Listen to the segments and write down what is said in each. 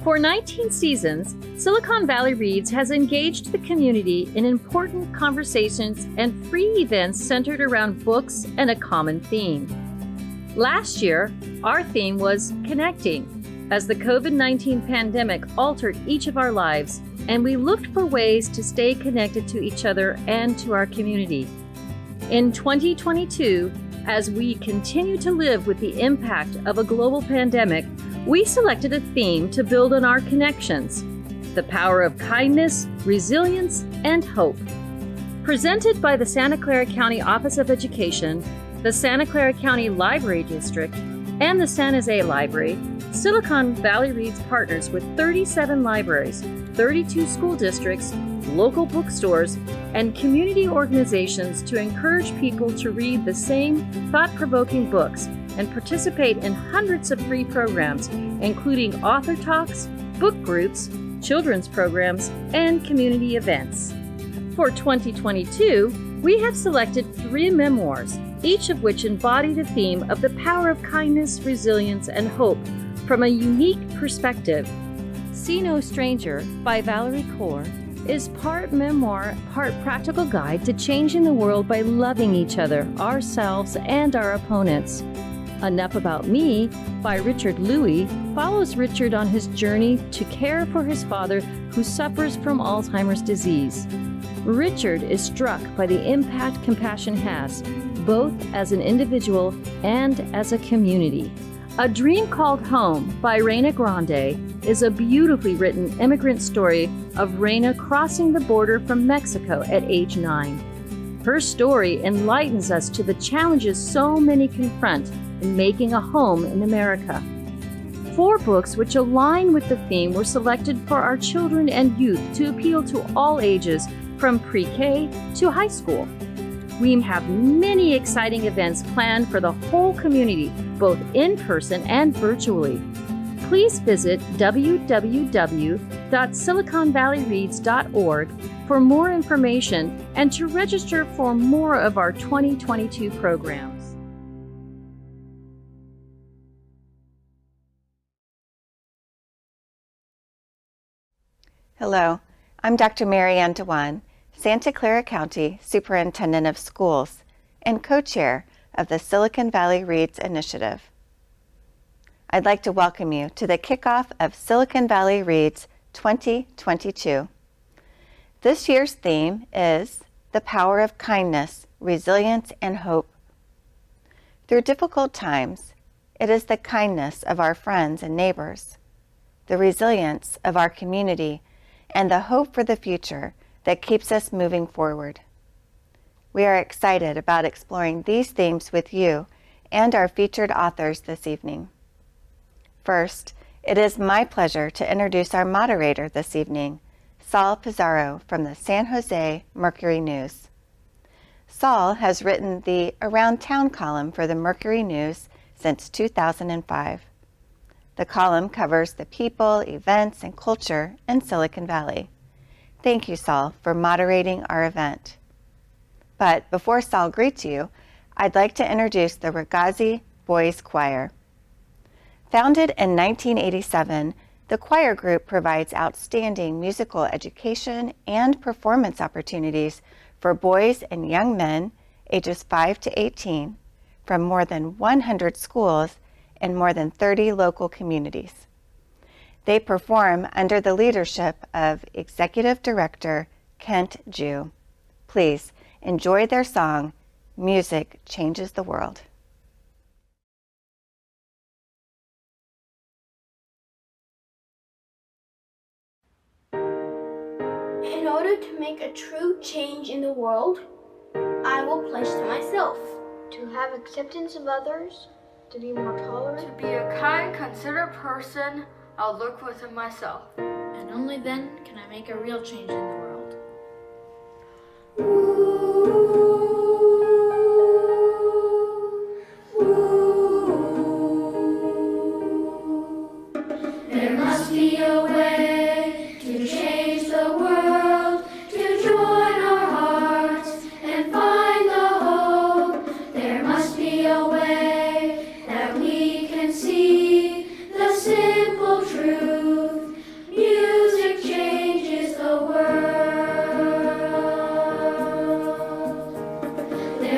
For 19 seasons, Silicon Valley Reads has engaged the community in important conversations and free events centered around books and a common theme. Last year, our theme was Connecting, as the COVID-19 pandemic altered each of our lives, and we looked for ways to stay connected to each other and to our community. In 2022, as we continue to live with the impact of a global pandemic, we selected a theme to build on our connections: the power of kindness, resilience, and hope. Presented by the Santa Clara County Office of Education, the Santa Clara County Library District, and the San Jose Library, Silicon Valley Reads partners with 37 libraries, 32 school districts, local bookstores, and community organizations to encourage people to read the same thought-provoking books and participate in hundreds of free programs, including author talks, book groups, children's programs, and community events. For 2022, we have selected 3 memoirs, each of which embody the theme of the power of kindness, resilience, and hope from a unique perspective. See No Stranger by Valerie Kaur is part memoir, part practical guide to changing the world by loving each other, ourselves, and our opponents. Enough About Me by Richard Louie follows Richard on his journey to care for his father who suffers from Alzheimer's disease. Richard is struck by the impact compassion has, both as an individual and as a community. A Dream Called Home by Reina Grande is a beautifully written immigrant story of Reina crossing the border from Mexico at age 9. Her story enlightens us to the challenges so many confront in making a home in America. 4 books which align with the theme were selected for our children and youth to appeal to all ages, from pre-K to high school. We have many exciting events planned for the whole community, both in person and virtually. Please visit www.siliconvalleyreads.org for more information and to register for more of our 2022 programs. Hello, I'm Dr. Mary Ann Dewan, Santa Clara County Superintendent of Schools and co-chair of the Silicon Valley Reads Initiative. I'd like to welcome you to the kickoff of Silicon Valley Reads 2022. This year's theme is the power of kindness, resilience, and hope. Through difficult times, it is the kindness of our friends and neighbors, the resilience of our community, and the hope for the future that keeps us moving forward. We are excited about exploring these themes with you and our featured authors this evening. First, it is my pleasure to introduce our moderator this evening, Saul Pizarro from the San Jose Mercury News. Saul has written the Around Town column for the Mercury News since 2005. The column covers the people, events, and culture in Silicon Valley. Thank you, Saul, for moderating our event. But before Saul greets you, I'd like to introduce the Ragazzi Boys Choir. Founded in 1987, the choir group provides outstanding musical education and performance opportunities for boys and young men ages 5 to 18 from more than 100 schools in more than 30 local communities. They perform under the leadership of Executive Director Kent Jew. Please enjoy their song, Music Changes the World. In order to make a true change in the world, I will pledge to myself to have acceptance of others, to be more tolerant, to be a kind, considerate person. I'll look within myself. And only then can I make a real change in the world. There must be a way to change the world, to join our hearts and find the hope. There must be a way that we can see the simple truth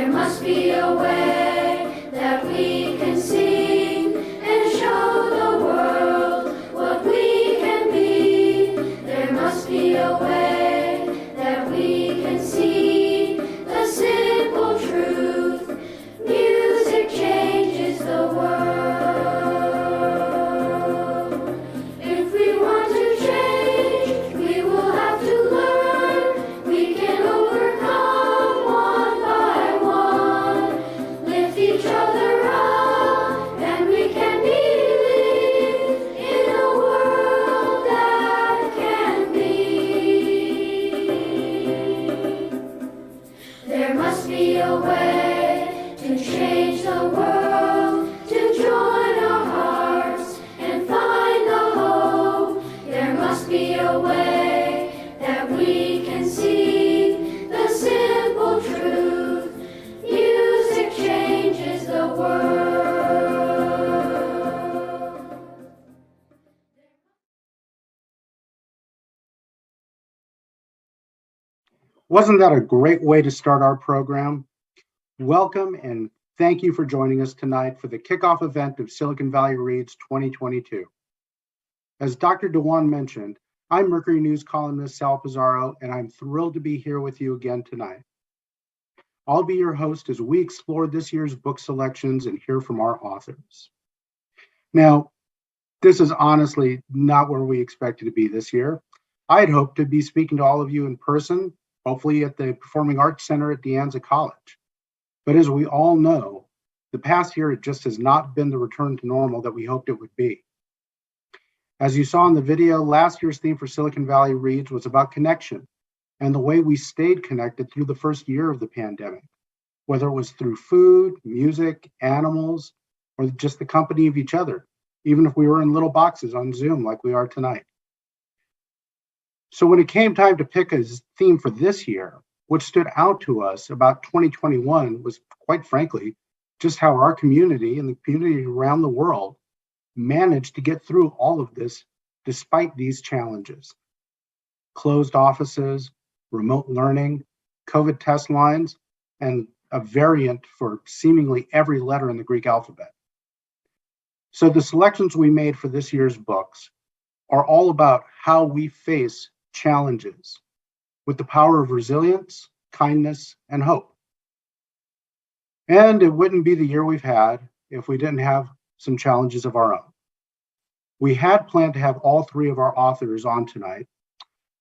There must be a way that we can sing and show the world what we can be. There must be a way that we can see the simple truth. Music changes the world. If we want to change, we will have to learn. We can overcome one by one. Lift each other up, and we can believe in a world that can be. There must be a way to change the world, to join our hearts and find the hope. There must be a way that we can see the simple truth. Music changes the world. Wasn't that a great way to start our program? Welcome and thank you for joining us tonight for the kickoff event of Silicon Valley Reads 2022. As Dr. Dewan mentioned, I'm Mercury News columnist Sal Pizarro, and I'm thrilled to be here with you again tonight. I'll be your host as we explore this year's book selections and hear from our authors. Now, this is honestly not where we expected to be this year. I had hoped to be speaking to all of you in person, hopefully at the Performing Arts Center at De Anza College. But as we all know, the past year just has not been the return to normal that we hoped it would be. As you saw in the video, last year's theme for Silicon Valley Reads was about connection and the way we stayed connected through the first year of the pandemic, whether it was through food, music, animals, or just the company of each other, even if we were in little boxes on Zoom like we are tonight. So when it came time to pick a theme for this year, what stood out to us about 2021 was, quite frankly, just how our community and the community around the world managed to get through all of this despite these challenges. Closed offices, remote learning, COVID test lines, and a variant for seemingly every letter in the Greek alphabet. So the selections we made for this year's books are all about how we face challenges with the power of resilience, kindness, and hope. And it wouldn't be the year we've had if we didn't have some challenges of our own. We had planned to have all three of our authors on tonight,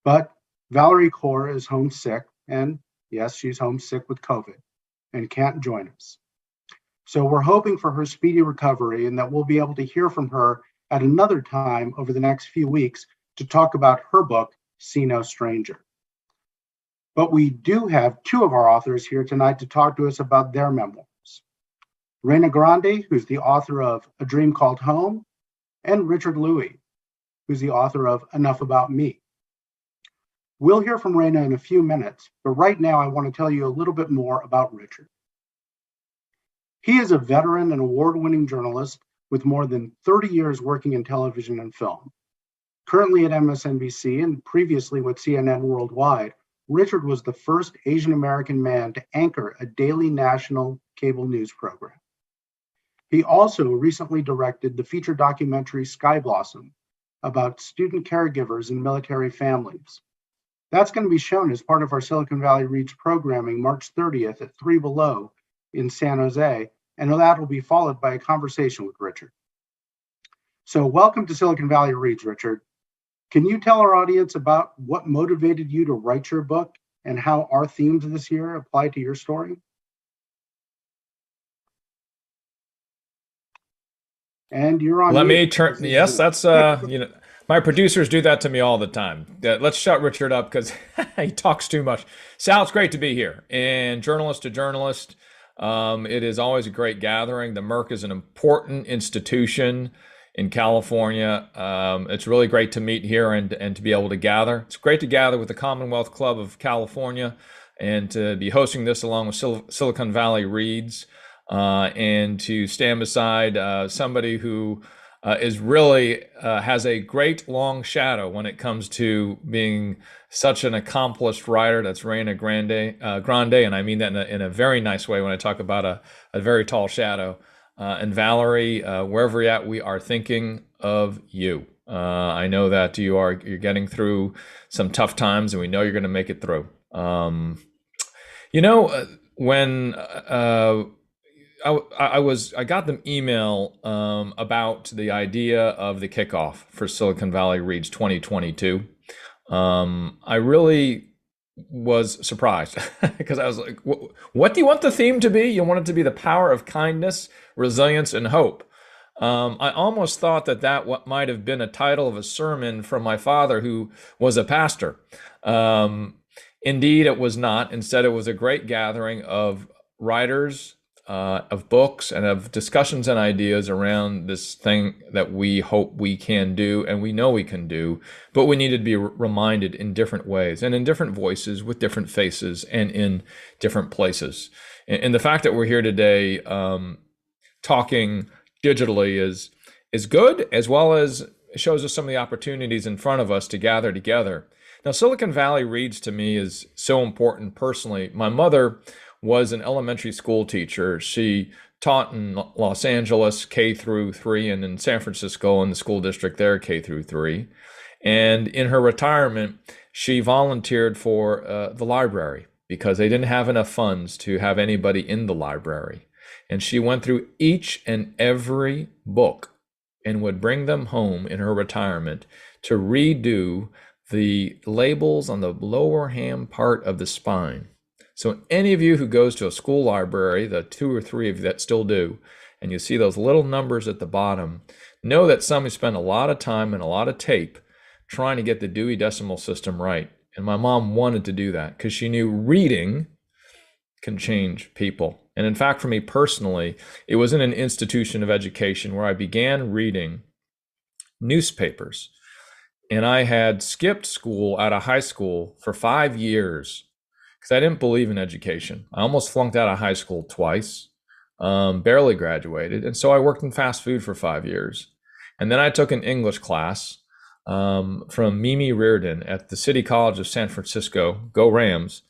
but Valerie Kaur is homesick, and yes, she's homesick with COVID and can't join us. So we're hoping for her speedy recovery and that we'll be able to hear from her at another time over the next few weeks to talk about her book, See No Stranger. But we do have two of our authors here tonight to talk to us about their memoirs. Reyna Grande, who's the author of A Dream Called Home, and Richard Louie, who's the author of Enough About Me. We'll hear from Reyna in a few minutes, but right now I want to tell you a little bit more about Richard. He is a veteran and award-winning journalist with more than 30 years working in television and film. Currently at MSNBC and previously with CNN Worldwide, Richard was the first Asian American man to anchor a daily national cable news program. He also recently directed the feature documentary Sky Blossom about student caregivers in military families. That's going to be shown as part of our Silicon Valley Reads programming March 30th at 3 Below in San Jose, and that will be followed by a conversation with Richard. So welcome to Silicon Valley Reads, Richard. Can you tell our audience about what motivated you to write your book and how our themes this year apply to your story? And you're on. Let me turn. Yes, that's my producers do that to me all the time. Let's shut Richard up because he talks too much. Sal, it's great to be here. And journalist to journalist, it is always a great gathering. The Merc is an important institution in California. It's really great to meet here and to be able to gather. It's great to gather with the Commonwealth Club of California and to be hosting this along with Silicon Valley Reads and to stand beside somebody who is really has a great long shadow when it comes to being such an accomplished writer. That's Reina Grande, and I mean that in a very nice way when I talk about a very tall shadow. And Valerie, wherever you're at, we are thinking of you. I know that you're getting through some tough times, and we know you're going to make it through. When I got the email about the idea of the kickoff for Silicon Valley Reads 2022. I really was surprised because I was like, what do you want the theme to be? You want it to be the power of kindness, resilience, and hope. I almost thought that what might have been a title of a sermon from my father, who was a pastor. Indeed, it was not. Instead, it was a great gathering of writers, of books, and of discussions and ideas around this thing that we hope we can do and we know we can do, but we needed to be reminded in different ways and in different voices with different faces and in different places. And the fact that we're here today talking digitally is good, as well as shows us some of the opportunities in front of us to gather together. Now, Silicon Valley Reads to me is so important personally. My mother was an elementary school teacher. She taught in Los Angeles K through 3 and in San Francisco in the school district there K through 3. And in her retirement, she volunteered for the library because they didn't have enough funds to have anybody in the library. And she went through each and every book and would bring them home in her retirement to redo the labels on the lower hand part of the spine. So any of you who goes to a school library, the 2 or 3 of you that still do, and you see those little numbers at the bottom, know that somebody spent a lot of time and a lot of tape trying to get the Dewey Decimal System right. And my mom wanted to do that because she knew reading can change people. And in fact, for me personally, it was in an institution of education where I began reading newspapers. And I had skipped school out of high school for 5 years because I didn't believe in education. I almost flunked out of high school twice, barely graduated. And so I worked in fast food for 5 years. And then I took an English class from Mimi Reardon at the City College of San Francisco. Go Rams.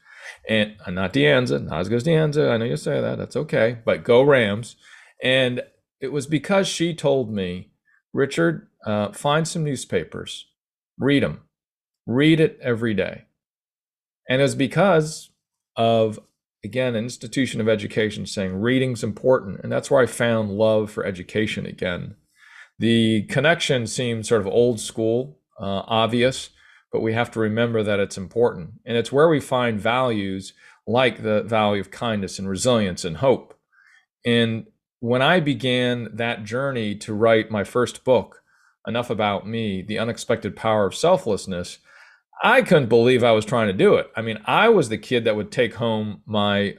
And not De Anza, not as good as De Anza. I know you say that, that's okay, but go Rams. And it was because she told me, Richard, find some newspapers, read them, read it every day. And it was because of, again, an institution of education saying reading's important. And that's where I found love for education again. The connection seemed sort of old school, obvious, but we have to remember that it's important. And it's where we find values like the value of kindness and resilience and hope. And when I began that journey to write my first book, Enough About Me, The Unexpected Power of Selflessness, I couldn't believe I was trying to do it. I mean, I was the kid that would take home my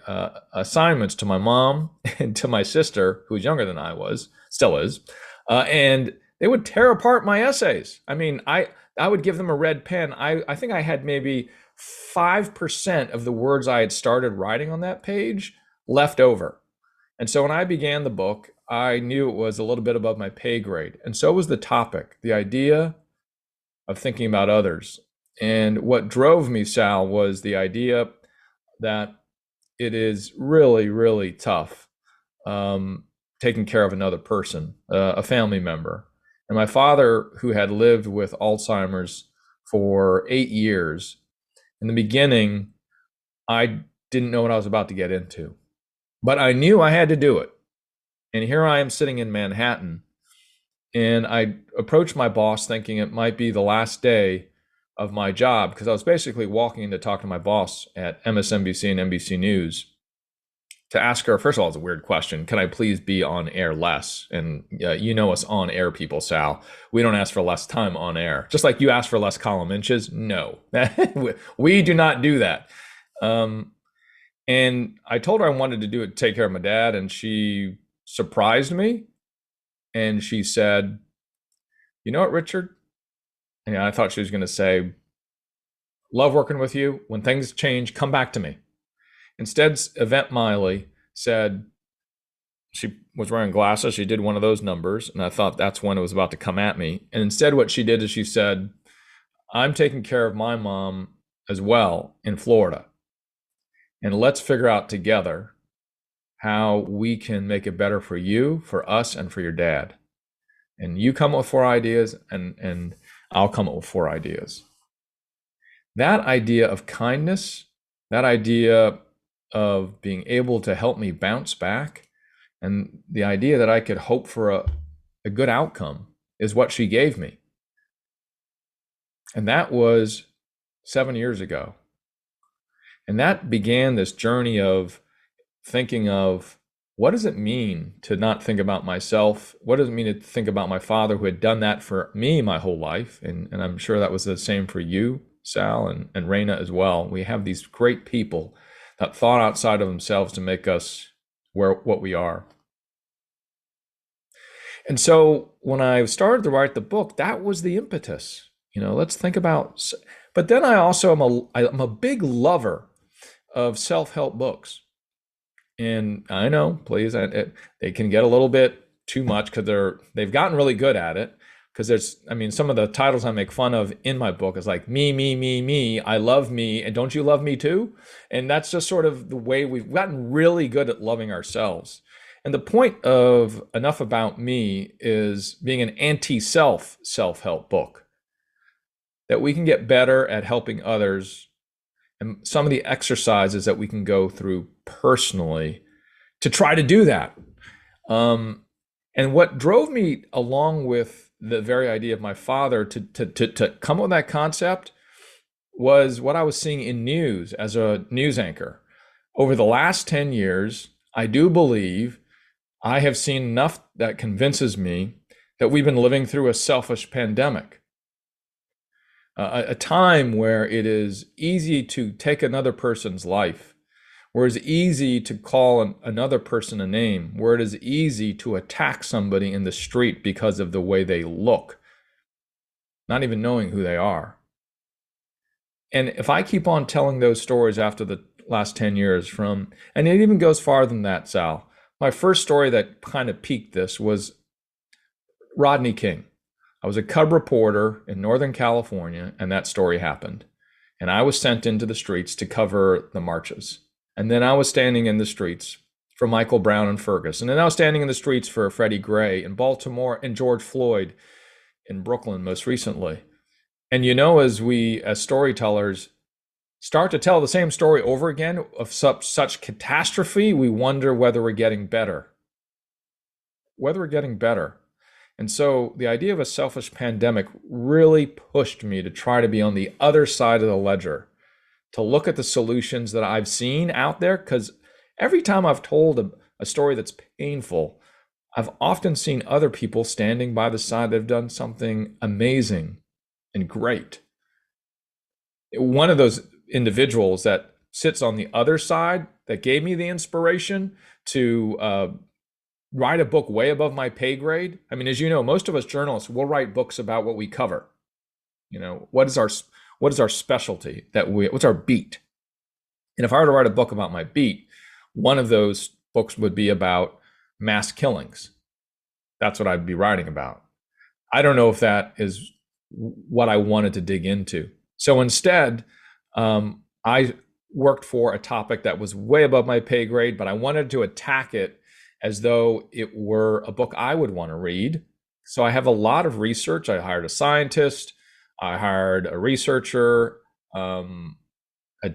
assignments to my mom and to my sister, who's younger than I was, still is, and they would tear apart my essays. I mean, I would give them a red pen. I think I had maybe 5% of the words I had started writing on that page left over. And so when I began the book, I knew it was a little bit above my pay grade. And so was the topic, the idea of thinking about others. And what drove me, Sal, was the idea that it is really, really tough taking care of another person, a family member. And my father, who had lived with Alzheimer's for 8 years, in the beginning, I didn't know what I was about to get into, but I knew I had to do it. And here I am sitting in Manhattan, and I approached my boss thinking it might be the last day of my job, because I was basically walking in to talk to my boss at MSNBC and NBC News to ask her, first of all, it's a weird question, can I please be on air less? And you know us on air people, Sal, we don't ask for less time on air. Just like you ask for less column inches, no, we do not do that. And I told her I wanted to do it to take care of my dad, and she surprised me. And she said, you know what, Richard? And I thought she was going to say, love working with you. When things change, come back to me. Instead, Yvette Miley said, she was wearing glasses. She did one of those numbers, and I thought that's when it was about to come at me. And instead, what she did is she said, I'm taking care of my mom as well in Florida. And let's figure out together how we can make it better for you, for us, and for your dad. And you come up with 4 ideas, and I'll come up with 4 ideas. That idea of kindness, that idea of being able to help me bounce back, and the idea that I could hope for a good outcome is what she gave me. And that was 7 years ago. And that began this journey of thinking of, what does it mean to not think about myself? What does it mean to think about my father, who had done that for me my whole life? And I'm sure that was the same for you, Sal, and Raina as well. We have these great people that thought outside of themselves to make us what we are. And so when I started to write the book, that was the impetus. Let's think about, but then I also I'm a big lover of self-help books. And I know, please, they can get a little bit too much because they've gotten really good at it. Because some of the titles I make fun of in my book is like me, I love me, and don't you love me too? And that's just sort of the way we've gotten really good at loving ourselves. And the point of Enough About Me is being an anti-self self-help book, that we can get better at helping others, and some of the exercises that we can go through personally to try to do that. And what drove me, along with the very idea of my father, to come up with that concept was what I was seeing in news as a news anchor. Over the last 10 years, I do believe I have seen enough that convinces me that we've been living through a selfish pandemic. A time where it is easy to take another person's life, where it's easy to call another person a name, where it is easy to attack somebody in the street because of the way they look, not even knowing who they are. And if I keep on telling those stories after the last 10 years and it even goes farther than that, Sal, my first story that kind of piqued this was Rodney King. I was a cub reporter in Northern California, and that story happened. And I was sent into the streets to cover the marches. And then I was standing in the streets for Michael Brown and Ferguson. And then I was standing in the streets for Freddie Gray in Baltimore and George Floyd in Brooklyn most recently. And as we, as storytellers, start to tell the same story over again of such catastrophe, we wonder whether we're getting better. And so the idea of a selfish pandemic really pushed me to try to be on the other side of the ledger, to look at the solutions that I've seen out there. Because every time I've told a story that's painful, I've often seen other people standing by the side that have done something amazing and great. One of those individuals that sits on the other side that gave me the inspiration to write a book way above my pay grade. I mean, as you know, most of us journalists will write books about what we cover. What is our specialty? What's our beat? And if I were to write a book about my beat, one of those books would be about mass killings. That's what I'd be writing about. I don't know if that is what I wanted to dig into. So instead, I worked for a topic that was way above my pay grade, but I wanted to attack it as though it were a book I would want to read. So I have a lot of research. I hired a scientist, I hired a researcher, a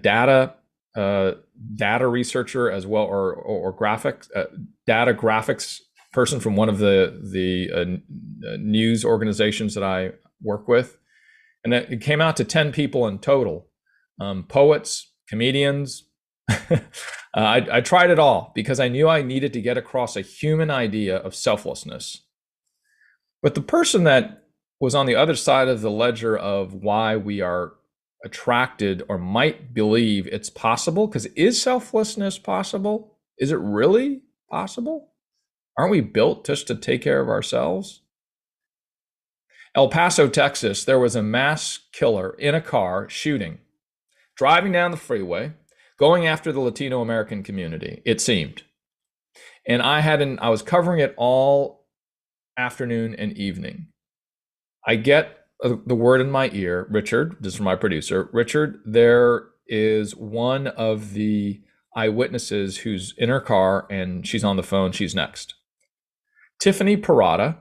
data researcher as well, or data graphics person from one of the news organizations that I work with. And it came out to 10 people in total, poets, comedians. I tried it all because I knew I needed to get across a human idea of selflessness. But the person that was on the other side of the ledger of why we are attracted or might believe it's possible, because is selflessness possible? Is it really possible? Aren't we built just to take care of ourselves? El Paso, Texas, there was a mass killer in a car shooting, driving down the freeway, going after the Latino American community, it seemed. And I was covering it all afternoon and evening. I get the word in my ear, Richard, this is from my producer, Richard, there is one of the eyewitnesses who's in her car and she's on the phone, she's next. Tiffany Parada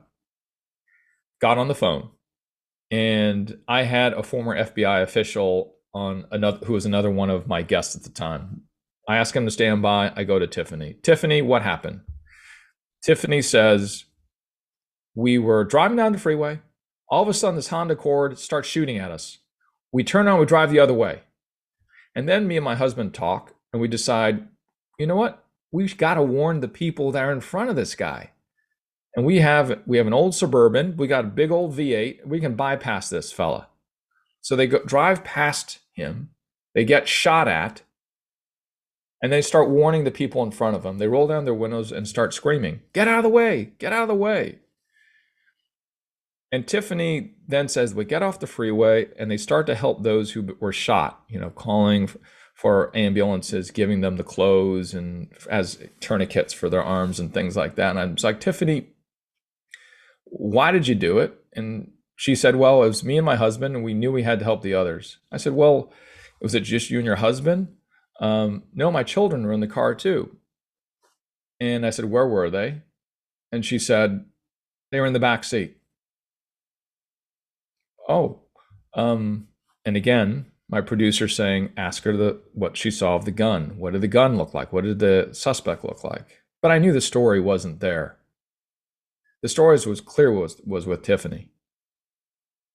got on the phone, and I had a former FBI official on who was another one of my guests at the time. I ask him to stand by. I go to Tiffany. Tiffany, what happened? Tiffany says, we were driving down the freeway. All of a sudden, this Honda Accord starts shooting at us. We turn around, we drive the other way. And then me and my husband talk, and we decide, you know what? We've got to warn the people that are in front of this guy. And we have an old Suburban. We got a big old V8. We can bypass this fella. So they drive past him. They get shot at. And they start warning the people in front of them. They roll down their windows and start screaming, get out of the way, get out of the way. And Tiffany then says, we get off the freeway, and they start to help those who were shot, calling for ambulances, giving them the clothes and as tourniquets for their arms and things like that. And I'm just like, Tiffany, why did you do it? And she said, well, it was me and my husband, and we knew we had to help the others. I said, well, was it just you and your husband? No, my children were in the car too. And I said, where were they? And she said, they were in the back seat. Oh, and again, my producer saying, ask her what she saw of the gun. What did the gun look like? What did the suspect look like? But I knew the story wasn't there. The story was clear was with Tiffany.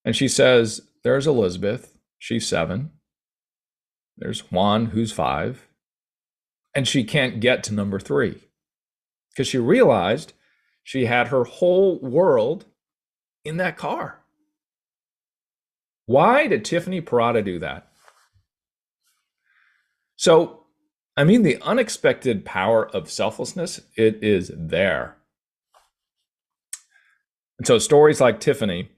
And she says, there's Elizabeth, she's 7. There's Juan, who's 5. And she can't get to number 3 because she realized she had her whole world in that car. Why did Tiffany Parada do that? So, the unexpected power of selflessness, it is there. And so stories like Tiffany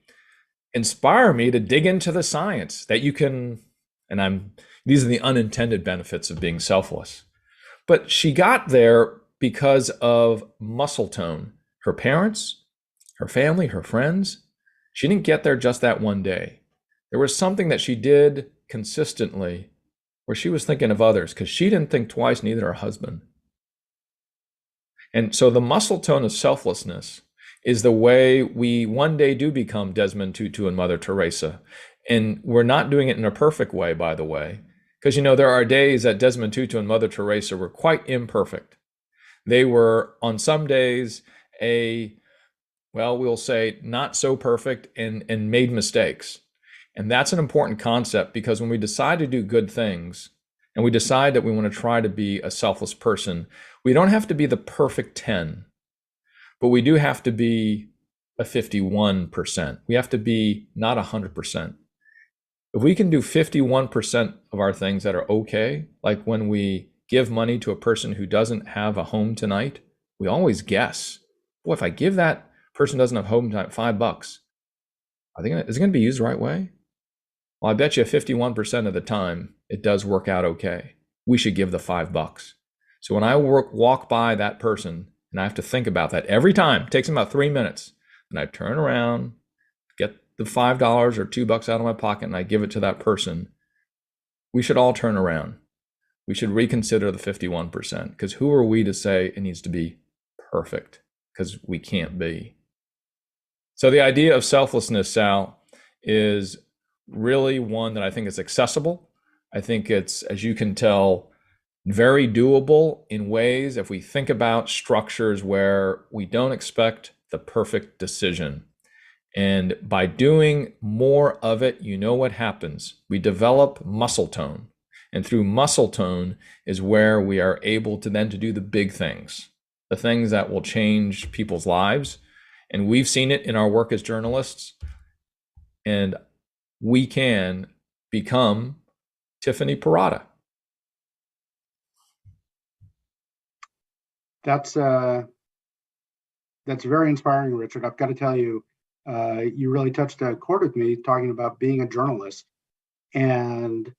inspire me to dig into the science that you can, these are the unintended benefits of being selfless. But she got there because of muscle tone. Her parents, her family, her friends, she didn't get there just that one day. There was something that she did consistently where she was thinking of others because she didn't think twice, neither her husband. And so the muscle tone of selflessness is the way we one day do become Desmond Tutu and Mother Teresa. And we're not doing it in a perfect way, by the way, because there are days that Desmond Tutu and Mother Teresa were quite imperfect. They were on some days we'll say not so perfect and made mistakes. And that's an important concept because when we decide to do good things and we decide that we want to try to be a selfless person, we don't have to be the perfect 10, but we do have to be a 51%. We have to be not 100%. If we can do 51% of our things that are okay, like when we give money to a person who doesn't have a home tonight, we always guess, boy, if I give that person doesn't have home tonight $5, is it going to be used the right way? Well, I bet you 51% of the time, it does work out okay. We should give the $5. So when I walk by that person, and I have to think about that every time, it takes about 3 minutes, and I turn around, get the $5 or $2 out of my pocket, and I give it to that person, we should all turn around. We should reconsider the 51%, because who are we to say it needs to be perfect? Because we can't be. So the idea of selflessness, Sal, is really one that I think is accessible. I think it's, as you can tell, very doable in ways if we think about structures where we don't expect the perfect decision. And by doing more of it, what happens? We develop muscle tone. And through muscle tone is where we are able to then to do the big things, the things that will change people's lives. And we've seen it in our work as journalists. And we can become Tiffany Parada. That's very inspiring, Richard. I've got to tell you, you really touched a chord with me talking about being a journalist and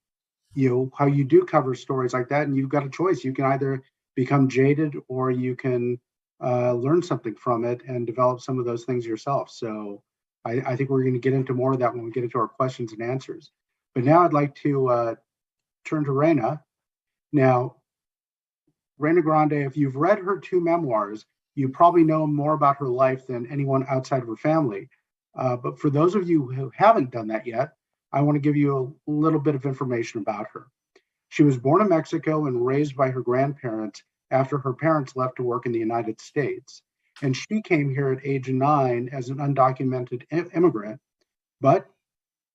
how you do cover stories like that, and you've got a choice. You can either become jaded or you can learn something from it and develop some of those things yourself. So I think we're going to get into more of that when we get into our questions and answers. But now I'd like to turn to Reina. Now, Reina Grande, if you've read her 2 memoirs, you probably know more about her life than anyone outside of her family. But for those of you who haven't done that yet, I want to give you a little bit of information about her. She was born in Mexico and raised by her grandparents after her parents left to work in the United States. And she came here at age 9 as an undocumented immigrant. But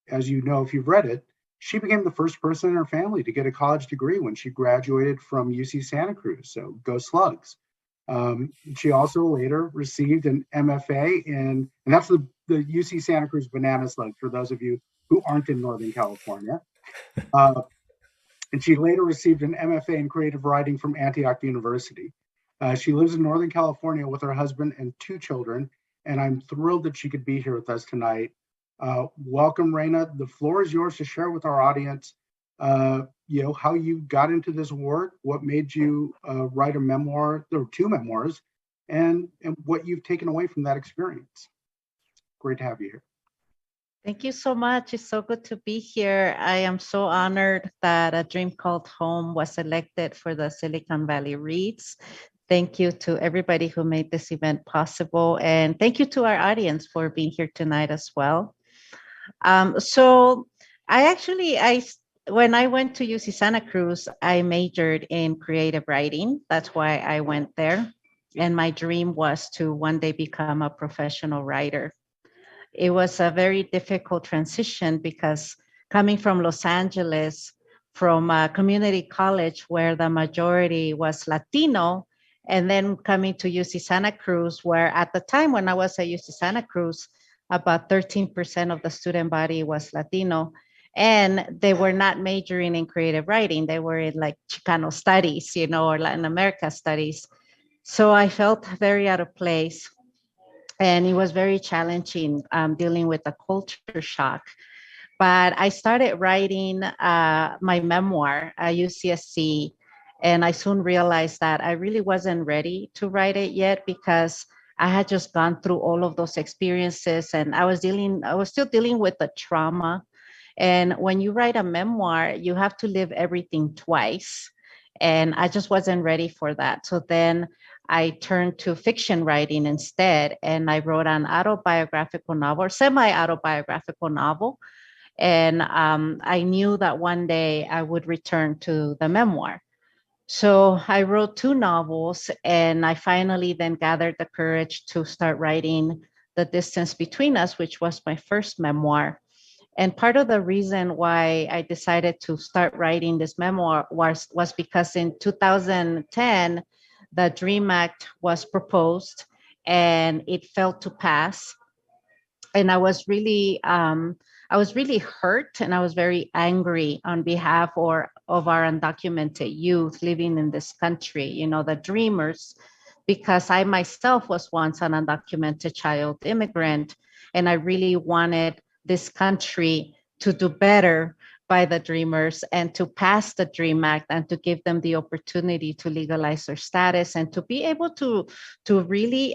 as you know, if you've read it, she became the first person in her family to get a college degree when she graduated from UC Santa Cruz. So go Slugs. She also later received an MFA and that's the UC Santa Cruz Banana Slugs for those of you who aren't in Northern California. And she later received an MFA in creative writing from Antioch University. She lives in Northern California with her husband and 2 children, and I'm thrilled that she could be here with us tonight. Welcome, Reina. The floor is yours to share with our audience, how you got into this work, what made you write a memoir, or 2 memoirs, and what you've taken away from that experience. Great to have you here. Thank you so much. It's so good to be here. I am so honored that A Dream Called Home was selected for the Silicon Valley Reads. Thank you to everybody who made this event possible. And thank you to our audience for being here tonight as well. So when I went to UC Santa Cruz, I majored in creative writing. That's why I went there. And my dream was to one day become a professional writer. It was a very difficult transition because coming from Los Angeles, from a community college where the majority was Latino, and then coming to UC Santa Cruz, where at the time when I was at UC Santa Cruz, about 13% of the student body was Latino, and they were not majoring in creative writing. They were in like Chicano studies, or Latin America studies. So I felt very out of place. And it was very challenging dealing with the culture shock. But I started writing my memoir at UCSC, and I soon realized that I really wasn't ready to write it yet because I had just gone through all of those experiences, and I was still dealing with the trauma. And when you write a memoir, you have to live everything twice. And I just wasn't ready for that. So then I turned to fiction writing instead, and I wrote an autobiographical novel, or semi-autobiographical novel. And I knew that one day I would return to the memoir. So I wrote 2 novels, and I finally then gathered the courage to start writing The Distance Between Us, which was my first memoir. And part of the reason why I decided to start writing this memoir was because in 2010, the DREAM Act was proposed and it failed to pass. And I was really hurt, and I was very angry on behalf of our undocumented youth living in this country, the dreamers, because I myself was once an undocumented child immigrant, and I really wanted this country to do better by the dreamers and to pass the DREAM Act and to give them the opportunity to legalize their status and to be able to really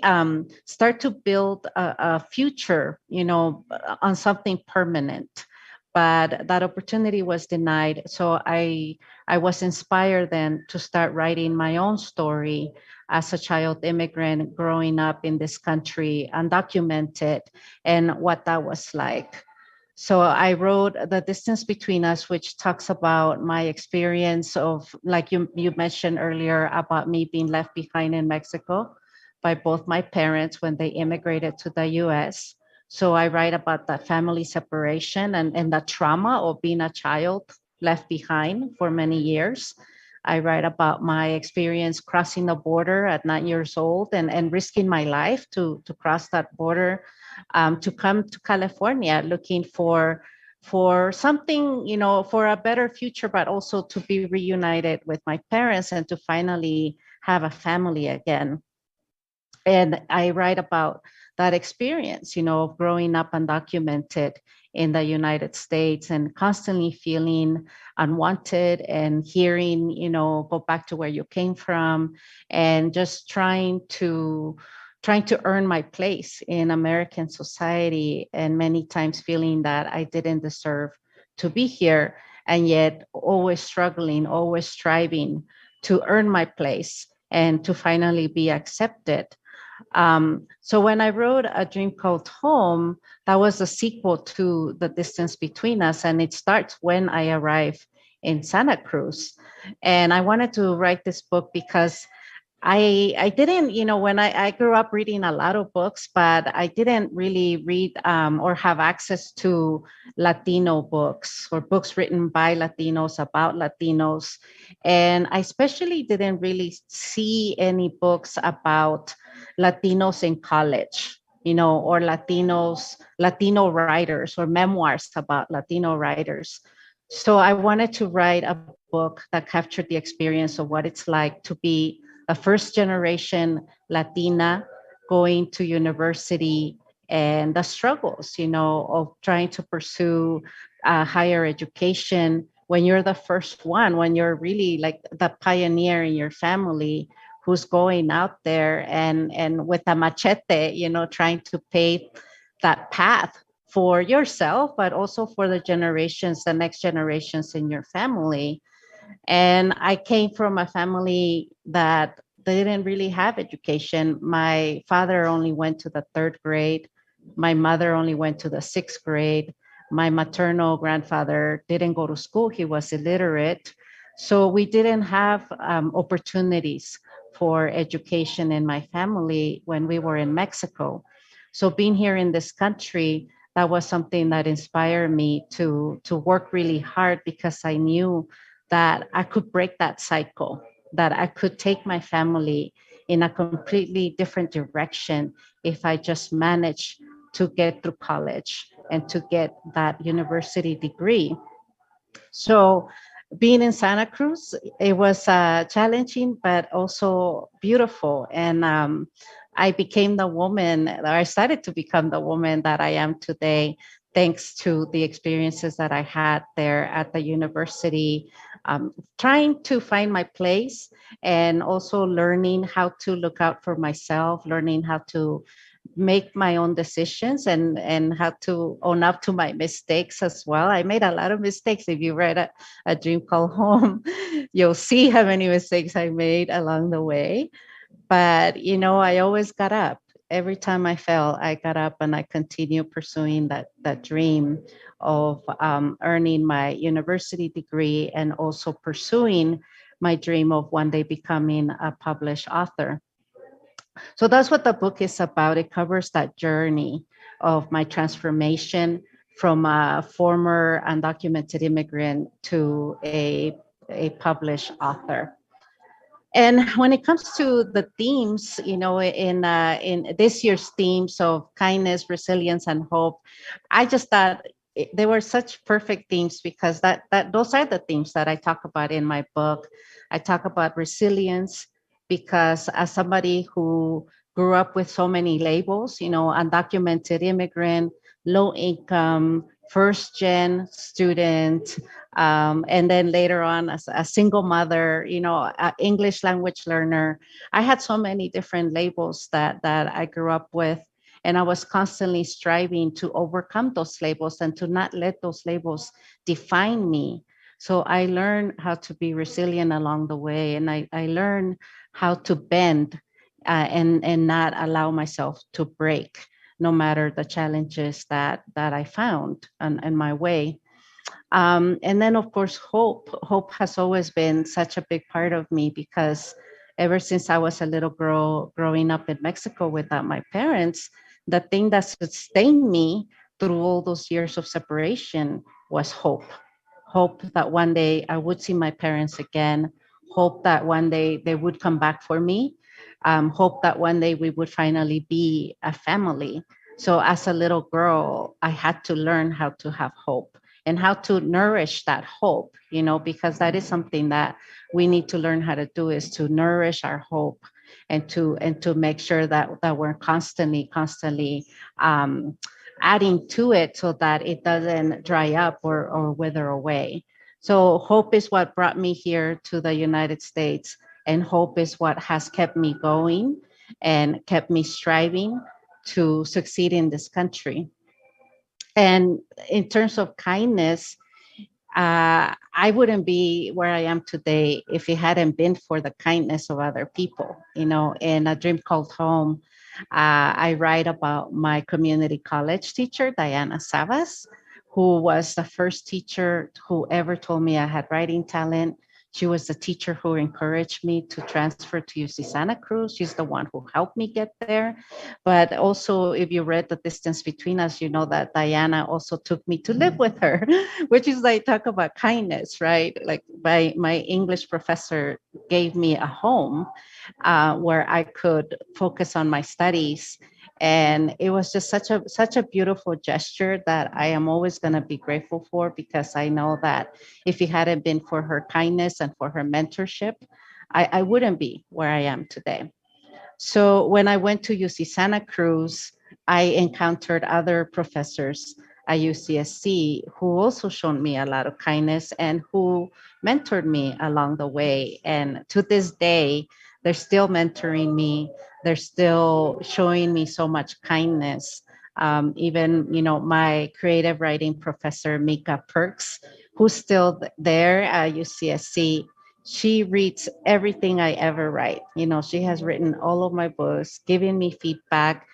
start to build a future, on something permanent. But that opportunity was denied. So I was inspired then to start writing my own story as a child immigrant growing up in this country, undocumented, and what that was like. So I wrote The Distance Between Us, which talks about my experience of, like you mentioned earlier, about me being left behind in Mexico by both my parents when they immigrated to the US. So I write about that family separation and the trauma of being a child left behind for many years. I write about my experience crossing the border at 9 years old and risking my life to cross that border, to come to California looking for something, for a better future, but also to be reunited with my parents and to finally have a family again. And I write about that experience, of growing up undocumented in the United States and constantly feeling unwanted and hearing, go back to where you came from, and just trying to earn my place in American society, and many times feeling that I didn't deserve to be here, and yet always struggling, always striving to earn my place and to finally be accepted. So when I wrote A Dream Called Home, that was a sequel to The Distance Between Us, and it starts when I arrive in Santa Cruz. And I wanted to write this book because I didn't, when I grew up reading a lot of books, but I didn't really read or have access to Latino books or books written by Latinos about Latinos. And I especially didn't really see any books about Latinos in college, or Latino writers or memoirs about Latino writers. So I wanted to write a book that captured the experience of what it's like to be a first generation Latina going to university, and the struggles, of trying to pursue higher education when you're the first one, when you're really like the pioneer in your family who's going out there and with a machete, trying to pave that path for yourself, but also for the next generations in your family. And I came from a family that they didn't really have education. My father only went to the 3rd grade. My mother only went to the 6th grade. My maternal grandfather didn't go to school. He was illiterate. So we didn't have opportunities for education in my family when we were in Mexico. So being here in this country, that was something that inspired me to work really hard, because I knew that I could break that cycle, that I could take my family in a completely different direction if I just managed to get through college and to get that university degree. So being in Santa Cruz, it was challenging, but also beautiful. And I started to become the woman that I am today, thanks to the experiences that I had there at the university, trying to find my place, and also learning how to look out for myself, learning how to make my own decisions, and how to own up to my mistakes as well. I made a lot of mistakes. If you read a Dream Called Home, you'll see how many mistakes I made along the way. But, I always got up. Every time I fell, I got up and I continued pursuing that dream of earning my university degree, and also pursuing my dream of one day becoming a published author. So that's what the book is about. It covers that journey of my transformation from a former undocumented immigrant to a published author. And when it comes to the themes, in this year's themes of kindness, resilience, and hope, I just thought they were such perfect themes, because those are the themes that I talk about in my book. I talk about resilience because, as somebody who grew up with so many labels, undocumented immigrant, low income, first gen student, and then later on as a single mother, English language learner. I had so many different labels that I grew up with, and I was constantly striving to overcome those labels and to not let those labels define me. So I learned how to be resilient along the way, and I learned how to bend and not allow myself to break, no matter the challenges that I found in my way. And then, of course, hope has always been such a big part of me, because ever since I was a little girl growing up in Mexico without my parents, the thing that sustained me through all those years of separation was hope. Hope that one day I would see my parents again. Hope that one day they would come back for me. Hope that one day we would finally be a family. So as a little girl, I had to learn how to have hope and how to nourish that hope, because that is something that we need to learn how to do, is to nourish our hope and to make sure that we're constantly adding to it so that it doesn't dry up or wither away. So hope is what brought me here to the United States, and hope is what has kept me going and kept me striving to succeed in this country. And in terms of kindness, I wouldn't be where I am today if it hadn't been for the kindness of other people. You know, in A Dream Called Home, I write about my community college teacher, Diana Savas, who was the first teacher who ever told me I had writing talent. She was the teacher who encouraged me to transfer to UC Santa Cruz. She's the one who helped me get there. But also, if you read The Distance Between Us, you know that Diana also took me to live with her, which is like, talk about kindness, right? Like my English professor gave me a home where I could focus on my studies. And it was just such a beautiful gesture that I am always going to be grateful for, because I know that if it hadn't been for her kindness and for her mentorship, I wouldn't be where I am today. So when I went to UC Santa Cruz, I encountered other professors at UCSC who also showed me a lot of kindness and who mentored me along the way. And to this day, they're still mentoring me. They're still showing me so much kindness. Even, you know, my creative writing professor, Mika Perks, who's still there at UCSC, she reads everything I ever write. You know, she has written all of my books, giving me feedback.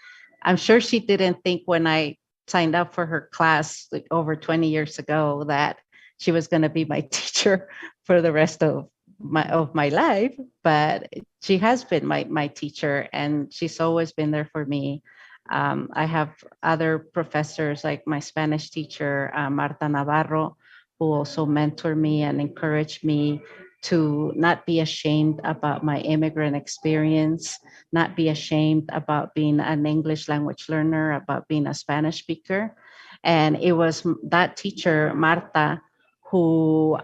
I'm sure she didn't think when I signed up for her class like over 20 years ago that she was going to be my teacher for the rest of my life, but she has been my teacher, and she's always been there for me. I have other professors like my Spanish teacher, Marta Navarro, who also mentored me and encouraged me to not be ashamed about my immigrant experience, not be ashamed about being an English language learner, about being a Spanish speaker. And it was that teacher, Marta, who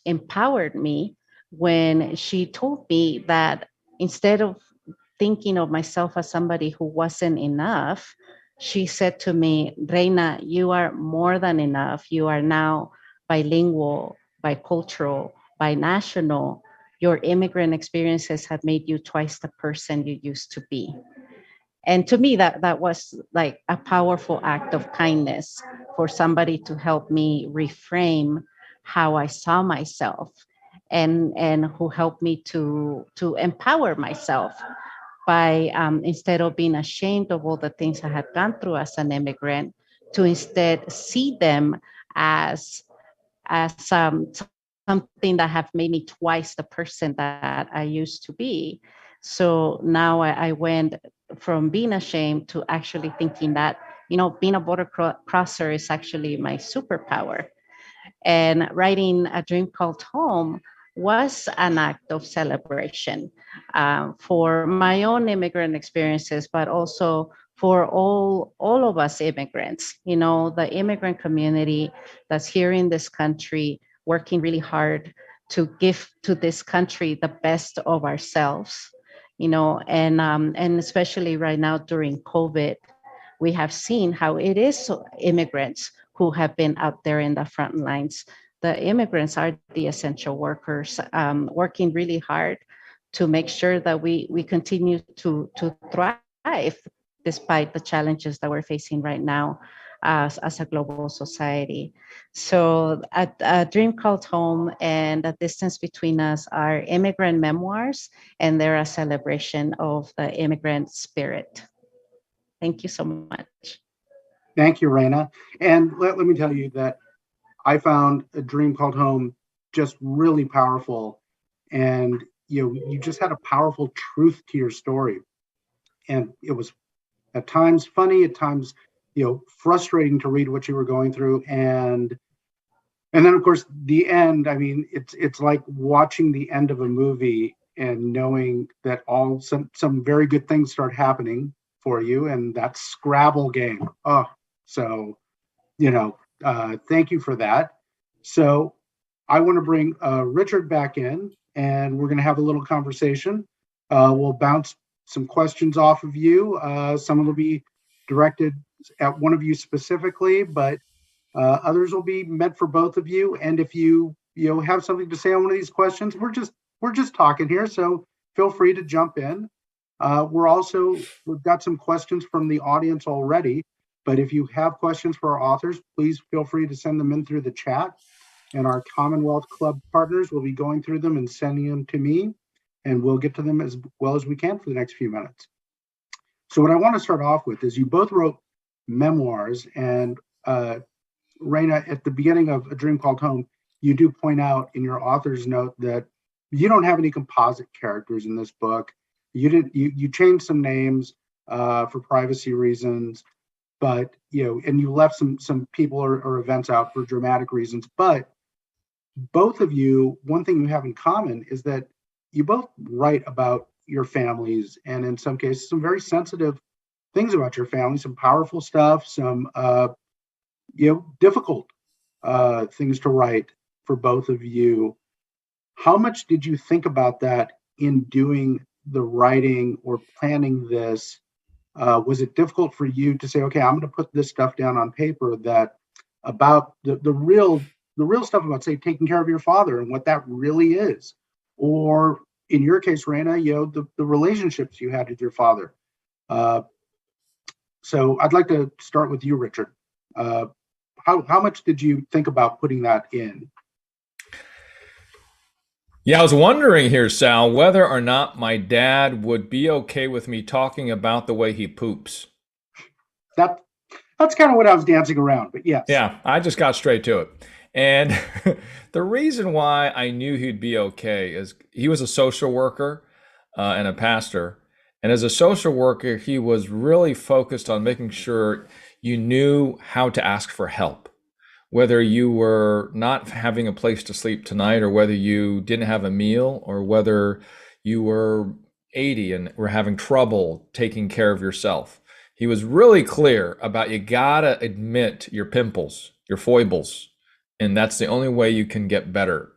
empowered me when she told me that instead of thinking of myself as somebody who wasn't enough, she said to me, Reina, you are more than enough. You are now bilingual, bicultural, binational. Your immigrant experiences have made you twice the person you used to be. And to me, that was like a powerful act of kindness for somebody to help me reframe how I saw myself, and who helped me to empower myself by instead of being ashamed of all the things I had gone through as an immigrant, to instead see them as something that have made me twice the person that I used to be. So now I went from being ashamed to actually thinking that, you know, being a border crosser is actually my superpower. And writing A Dream Called Home was an act of celebration for my own immigrant experiences, but also for all of us immigrants, you know, the immigrant community that's here in this country, working really hard to give to this country the best of ourselves, you know, and especially right now during COVID, we have seen how it is immigrants who have been out there in the front lines. The immigrants are the essential workers, working really hard to make sure that we continue to thrive despite the challenges that we're facing right now as a global society. So A Dream Called Home and The Distance Between Us are immigrant memoirs, and they're a celebration of the immigrant spirit. Thank you so much. Thank you, Reina. And let me tell you that I found A Dream Called Home just really powerful. And you just had a powerful truth to your story. And it was at times funny, at times, frustrating to read what you were going through. And then of course the end, I mean, it's like watching the end of a movie and knowing that some very good things start happening for you, and that Scrabble game. So thank you for that. So I want to bring Richard back in, and we're going to have a little conversation. We'll bounce some questions off of you. Some will be directed at one of you specifically, but others will be meant for both of you. And if you have something to say on one of these questions, we're just talking here, so feel free to jump in. We've got some questions from the audience already, but if you have questions for our authors, please feel free to send them in through the chat, and our Commonwealth Club partners will be going through them and sending them to me, and we'll get to them as well as we can for the next few minutes. So what I want to start off with is you both wrote memoirs, and Raina, at the beginning of A Dream Called Home, you do point out in your author's note that you don't have any composite characters in this book. You changed some names for privacy reasons, but and you left some people or events out for dramatic reasons. But both of you, one thing you have in common is that you both write about your families, and in some cases, some very sensitive things about your family, some powerful stuff, some difficult things to write for both of you. How much did you think about that in doing the writing or planning this? Was it difficult for you to say, okay, I'm going to put this stuff down on paper that about the real stuff about, say, taking care of your father and what that really is? Or in your case, Raina, the relationships you had with your father. So I'd like to start with you, Richard. How much did you think about putting that in? Yeah, I was wondering here, Sal, whether or not my dad would be okay with me talking about the way he poops. That's kind of what I was dancing around, but yes. Yeah, I just got straight to it. And the reason why I knew he'd be okay is he was a social worker and a pastor. And as a social worker, he was really focused on making sure you knew how to ask for help. Whether you were not having a place to sleep tonight, or whether you didn't have a meal, or whether you were 80 and were having trouble taking care of yourself. He was really clear about you gotta admit your pimples, your foibles, and that's the only way you can get better.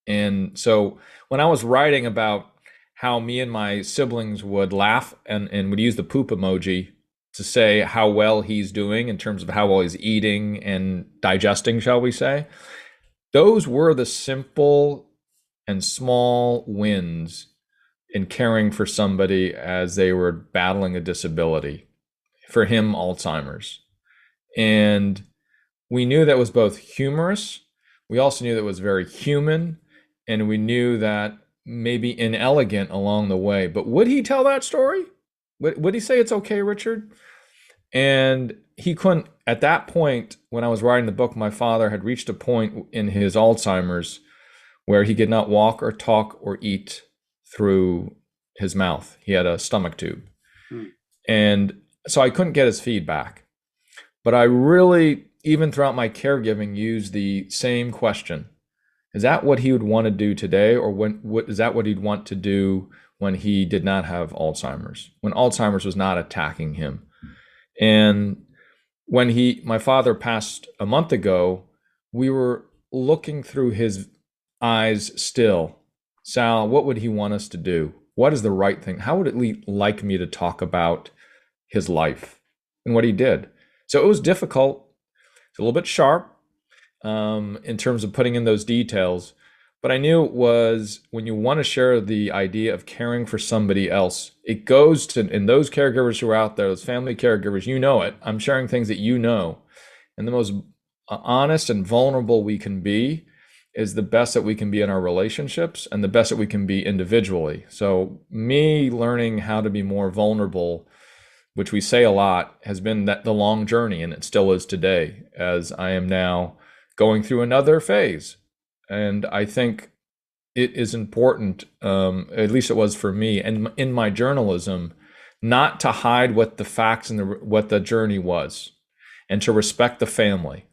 And so when I was writing about how me and my siblings would laugh and would use the poop emoji to say how well he's doing in terms of how well he's eating and digesting, shall we say. Those were the simple and small wins in caring for somebody as they were battling a disability. For him, Alzheimer's. And we knew that was both humorous. We also knew that it was very human. And we knew that maybe inelegant along the way. But would he tell that story? Would he say it's okay, Richard? And he couldn't. At that point, when I was writing the book, my father had reached a point in his Alzheimer's where he could not walk or talk or eat through his mouth. He had a stomach tube. And so I couldn't get his feedback. But I really, even throughout my caregiving, used the same question. Is that what he would want to do today? Or is that what he'd want to do when he did not have Alzheimer's? When Alzheimer's was not attacking him? And when my father passed a month ago, we were looking through his eyes still. Sal, what would he want us to do? What is the right thing? How would he like me to talk about his life and what he did? So it was difficult. It's a little bit sharp in terms of putting in those details. But I knew it was when you want to share the idea of caring for somebody else, it goes to, and those caregivers who are out there, those family caregivers, you know it. I'm sharing things that you know. And the most honest and vulnerable we can be is the best that we can be in our relationships and the best that we can be individually. So me learning how to be more vulnerable, which we say a lot, has been the long journey, and it still is today, as I am now going through another phase. And I think it is important, at least it was for me, and in my journalism, not to hide what the facts and what the journey was, and to respect the family.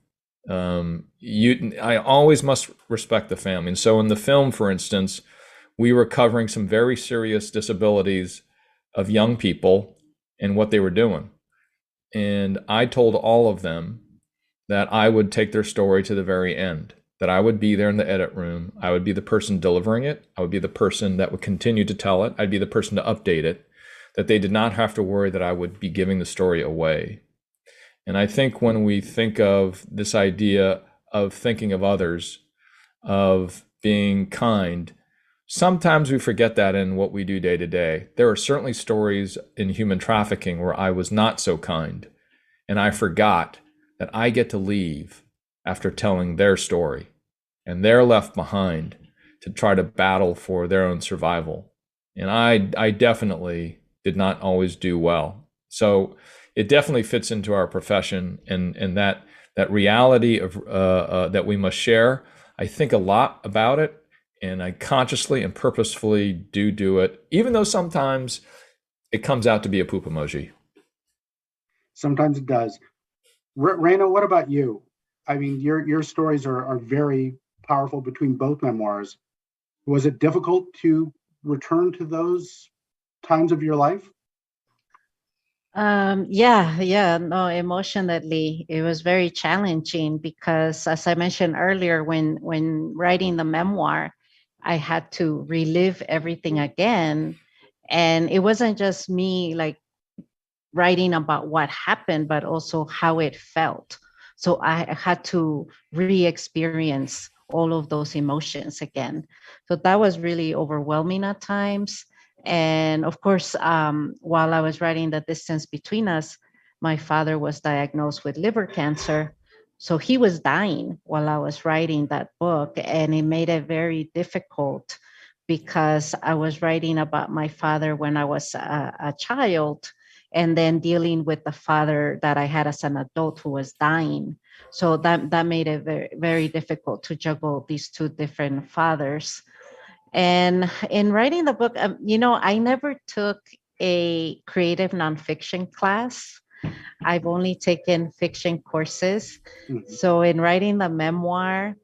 I always must respect the family. And so in the film, for instance, we were covering some very serious disabilities of young people and what they were doing. And I told all of them that I would take their story to the very end, that I would be there in the edit room. I would be the person delivering it. I would be the person that would continue to tell it. I'd be the person to update it, that they did not have to worry that I would be giving the story away. And I think when we think of this idea of thinking of others, of being kind, sometimes we forget that in what we do day to day. There are certainly stories in human trafficking where I was not so kind, and I forgot that I get to leave after telling their story, and they're left behind to try to battle for their own survival. And I definitely did not always do well. So it definitely fits into our profession, and that reality of that we must share. I think a lot about it, and I consciously and purposefully do it, even though sometimes it comes out to be a poop emoji. Sometimes it does. Raina, what about you? I mean, your stories are very powerful between both memoirs. Was it difficult to return to those times of your life? No, emotionally, it was very challenging because, as I mentioned earlier, when writing the memoir, I had to relive everything again. And it wasn't just me like writing about what happened, but also how it felt. So I had to re-experience all of those emotions again. So that was really overwhelming at times. And of course, while I was writing The Distance Between Us, my father was diagnosed with liver cancer. So he was dying while I was writing that book. And it made it very difficult because I was writing about my father when I was a child, and then dealing with the father that I had as an adult who was dying. So that made it very, very difficult to juggle these two different fathers. And in writing the book, I never took a creative nonfiction class. I've only taken fiction courses. Mhm. So in writing the memoir,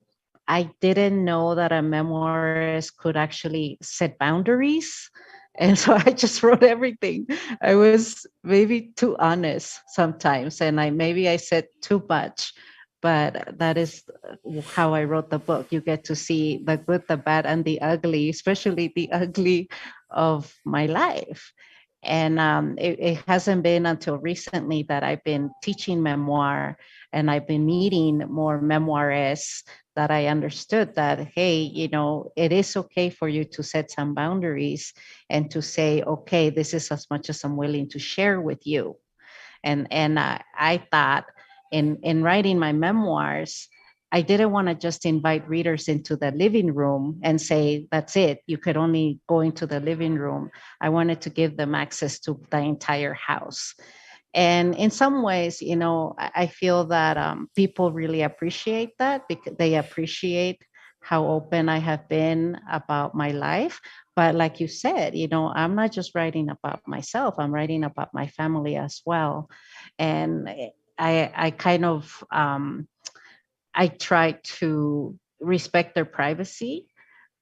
I didn't know that a memoirist could actually set boundaries. And so I just wrote everything. I was maybe too honest sometimes, and I said too much, but that is how I wrote the book. You get to see the good, the bad, and the ugly, especially the ugly of my life. And it hasn't been until recently that I've been teaching memoir, and I've been meeting more memoirists, that I understood that, hey, it is okay for you to set some boundaries and to say, okay, this is as much as I'm willing to share with you. And I thought in writing my memoirs, I didn't want to just invite readers into the living room and say, that's it, you could only go into the living room. I wanted to give them access to the entire house. And in some ways, I feel that people really appreciate that, because they appreciate how open I have been about my life. But like you said, I'm not just writing about myself, I'm writing about my family as well. And I kind of, I try to respect their privacy,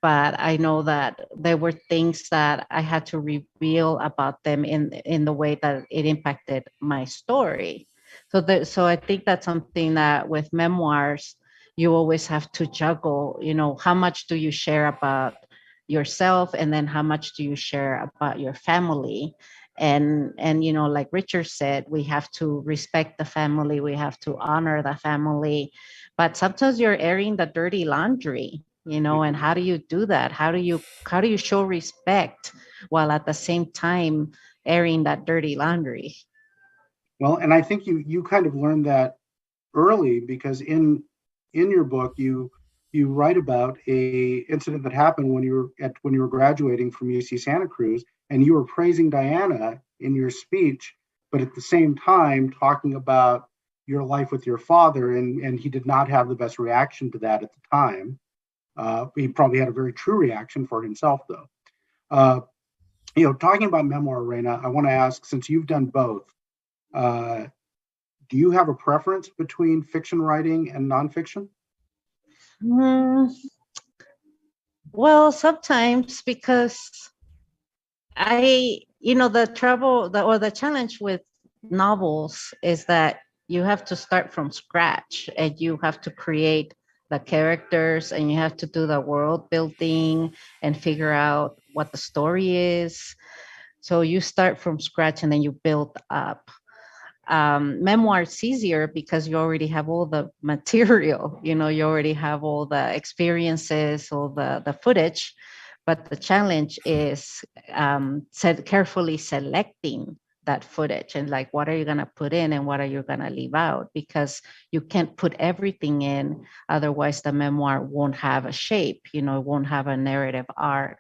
but I know that there were things that I had to reveal about them in the way that it impacted my story. So I think that's something that with memoirs, you always have to juggle, how much do you share about yourself, and then how much do you share about your family? And like Richard said, we have to respect the family, we have to honor the family, but sometimes you're airing the dirty laundry, and how do you do that? How do you show respect while at the same time airing that dirty laundry? Well, and I think you kind of learned that early, because in your book you write about a incident that happened when you were graduating from UC Santa Cruz, and you were praising Diana in your speech, but at the same time talking about your life with your father, and he did not have the best reaction to that at the time. He probably had a very true reaction for himself, though. Talking about memoir, Raina, I want to ask, since you've done both, do you have a preference between fiction writing and nonfiction? Well, sometimes, because the challenge with novels is that you have to start from scratch, and you have to create the characters, and you have to do the world building and figure out what the story is. So you start from scratch and then you build up. Memoir's easier because you already have all the material, you already have all the experiences, all the footage. But the challenge is carefully selecting that footage and like, what are you going to put in and what are you going to leave out? Because you can't put everything in. Otherwise, the memoir won't have a shape, it won't have a narrative arc.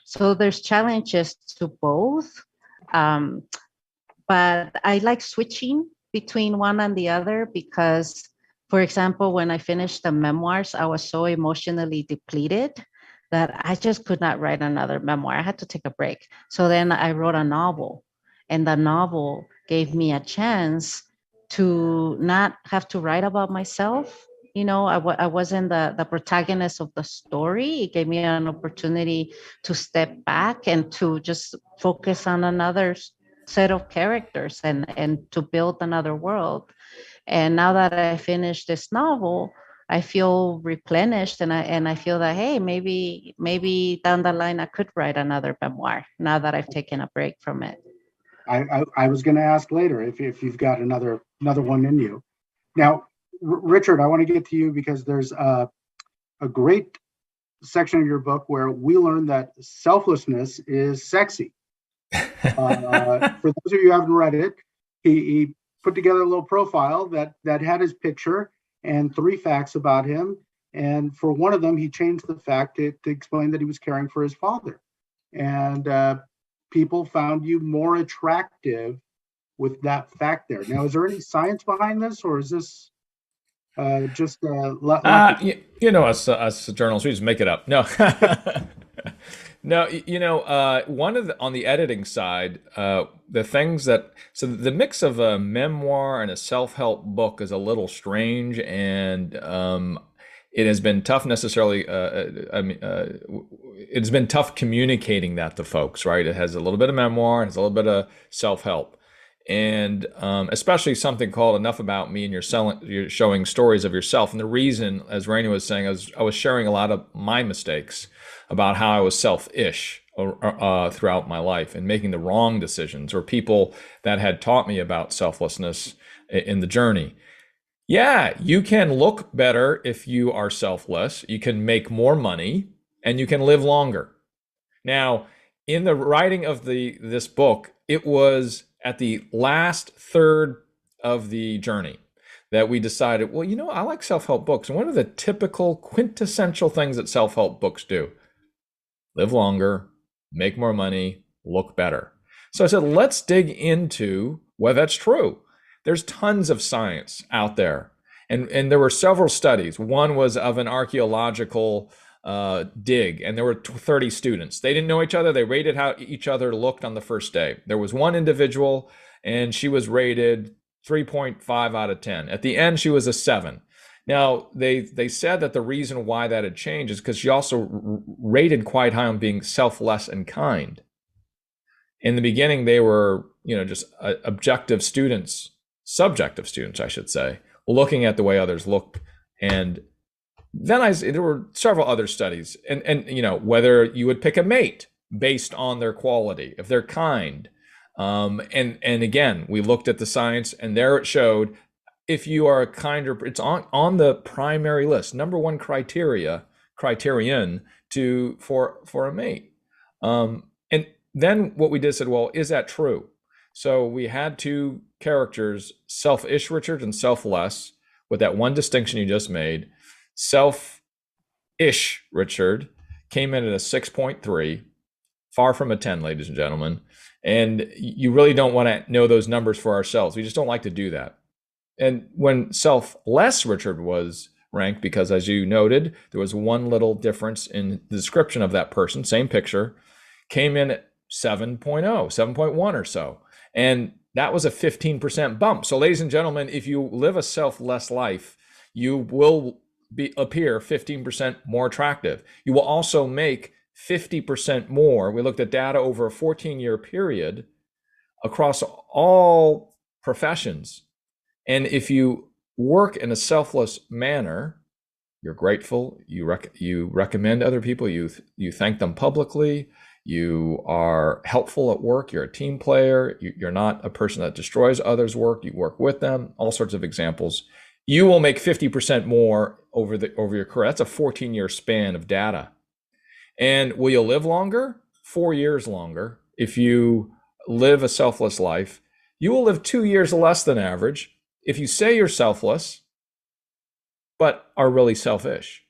So there's challenges to both. But I like switching between one and the other because, for example, when I finished the memoirs, I was so emotionally depleted that I just could not write another memoir. I had to take a break. So then I wrote a novel, and the novel gave me a chance to not have to write about myself. I wasn't the protagonist of the story. It gave me an opportunity to step back and to just focus on another set of characters and to build another world. And now that I finished this novel, I feel replenished, and I feel that, hey, maybe down the line I could write another memoir now that I've taken a break from it. I was going to ask later if you've got another one in you. Now, Richard, I want to get to you because there's a great section of your book where we learn that selflessness is sexy. For those of you who haven't read it, he put together a little profile that had his picture and 3 facts about him. And for one of them, he changed the fact to explain that he was caring for his father. And people found you more attractive with that fact there. Now, is there any science behind this, or is this just us journalists, we just make it up. No. No, one of on the editing side, the things so the mix of a memoir and a self-help book is a little strange, and it has been tough it's been tough communicating that to folks, right? It has a little bit of memoir and it's a little bit of self-help. And especially something called Enough About Me, and you're showing stories of yourself. And the reason, as Raina was saying, I was sharing a lot of my mistakes about how I was selfish throughout my life and making the wrong decisions, or people that had taught me about selflessness in the journey. Yeah, you can look better if you are selfless. You can make more money and you can live longer. Now, in the writing of this book, it was at the last third of the journey that we decided, well, I like self-help books. And what are the typical quintessential things that self-help books do? Live longer, make more money, look better. So I said, let's dig into whether that's true. There's tons of science out there. And there were several studies. One was of an archaeological dig, and there were 30 students. They didn't know each other. They rated how each other looked on the first day. There was one individual, and she was rated 3.5 out of 10. At the end, she was a 7. Now, they said that the reason why that had changed is because she also rated quite high on being selfless and kind. In the beginning, they were, just subjective students, I should say, looking at the way others look. And then there were several other studies, and whether you would pick a mate based on their quality, if they're kind. And again, we looked at the science, and there it showed, if you are a kinder, it's on the primary list, number one criterion for a mate. And then what we did said, well, is that true? So we had 2 characters, selfish Richard and selfless, with that one distinction you just made. Selfish Richard came in at a 6.3, far from a 10, ladies and gentlemen. And you really don't want to know those numbers for ourselves. We just don't like to do that. And when selfless Richard was ranked, because as you noted, there was one little difference in the description of that person, same picture, came in at 7.0, 7.1 or so. And that was a 15% bump. So ladies and gentlemen, if you live a selfless life, you will appear 15% more attractive. You will also make 50% more. We looked at data over a 14-year period across all professions. And if you work in a selfless manner, you're grateful, you recommend other people, you thank them publicly, You are helpful at work. You're a team player. You're not a person that destroys others' work. You work with them. All sorts of examples. You will make 50% more over your career. That's a 14-year span of data. And will you live longer? 4 years longer. If you live a selfless life, you will live 2 years less than average if you say you're selfless, but are really selfish.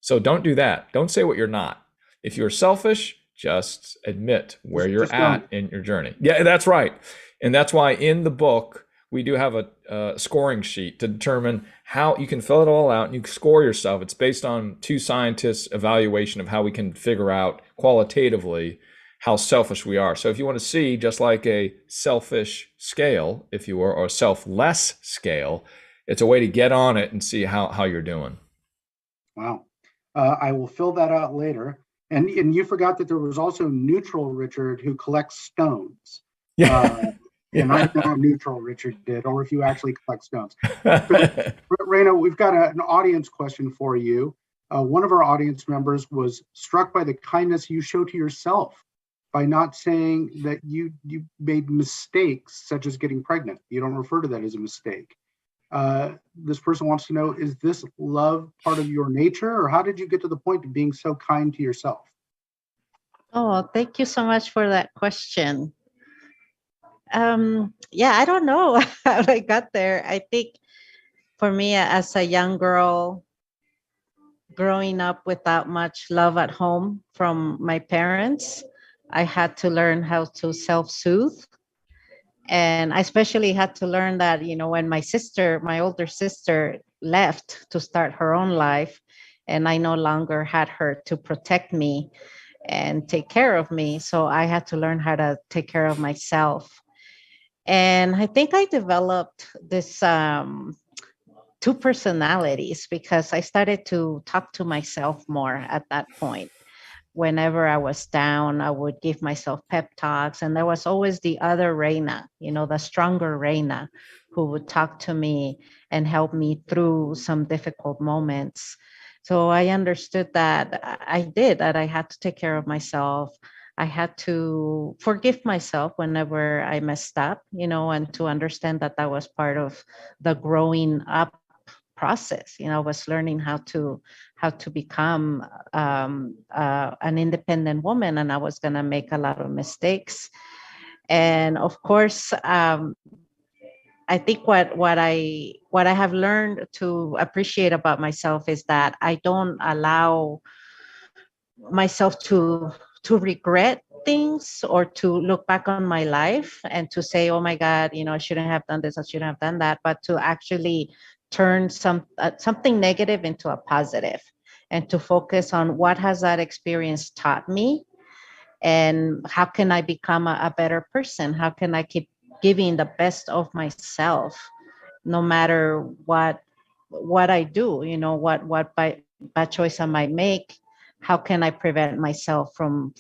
So don't do that. Don't say what you're not. If you're selfish, just admit where you're at in your journey. Yeah, that's right. And that's why in the book, we do have a scoring sheet to determine how you can fill it all out and you score yourself. It's based on 2 scientists' evaluation of how we can figure out qualitatively how selfish we are. So if you want to see just like a selfish scale, if you were, or a selfless scale, it's a way to get on it and see how you're doing. Wow. I will fill that out later. And you forgot that there was also Neutral Richard who collects stones. Yeah. And I know Neutral Richard did, or if you actually collect stones. Raina, we've got an audience question for you. One of our audience members was struck by the kindness you show to yourself by not saying that you made mistakes, such as getting pregnant. You don't refer to that as a mistake. This person wants to know, is this love part of your nature, or how did you get to the point of being so kind to yourself? Oh, thank you so much for that question. Yeah, I don't know how I got there. I think for me, as a young girl, growing up without much love at home from my parents, I had to learn how to self-soothe. And I especially had to learn that, when my older sister left to start her own life, and I no longer had her to protect me and take care of me. So I had to learn how to take care of myself. And I think I developed this 2 personalities because I started to talk to myself more at that point. Whenever I was down, I would give myself pep talks. And there was always the other Raina, the stronger Raina, who would talk to me and help me through some difficult moments. So I understood that I had to take care of myself. I had to forgive myself whenever I messed up, and to understand that that was part of the growing up process. I was learning how to become an independent woman, and I was going to make a lot of mistakes. And of course, I think what I have learned to appreciate about myself is that I don't allow myself to regret things or to look back on my life and to say, oh my God, I shouldn't have done this, I shouldn't have done that, but to actually turn something negative into a positive and to focus on what has that experience taught me and how can I become a better person? How can I keep giving the best of myself no matter what I do, what bad choice I might make? How can I prevent myself from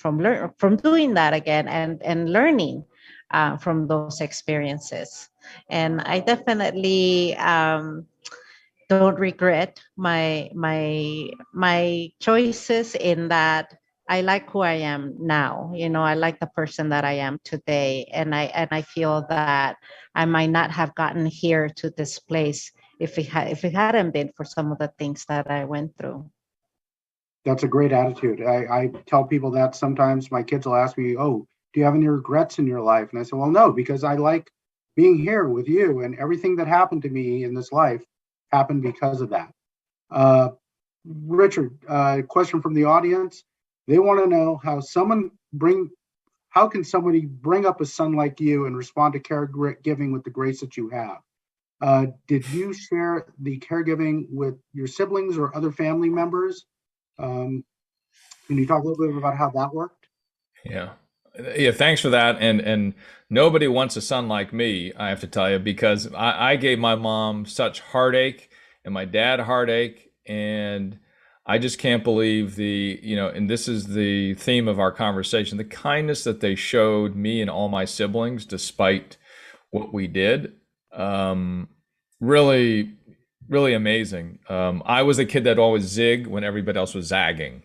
doing that again and learning from those experiences? And I definitely don't regret my choices in that I like who I am now. I like the person that I am today, and I feel that I might not have gotten here to this place if it hadn't been for some of the things that I went through. That's a great attitude. I tell people that sometimes. My kids will ask me, oh, do you have any regrets in your life? And I say, well, no, because I like being here with you, and everything that happened to me in this life happened because of that. Richard, question from the audience. They want to know how can somebody bring up a son like you and respond to caregiving with the grace that you have? Did you share the caregiving with your siblings or other family members? Can you talk a little bit about how that worked? Yeah, thanks for that. And nobody wants a son like me, I have to tell you, because I gave my mom such heartache and my dad heartache, and I just can't believe and this is the theme of our conversation, the kindness that they showed me and all my siblings despite what we did. Really, really amazing. I was a kid that always zigged when everybody else was zagging.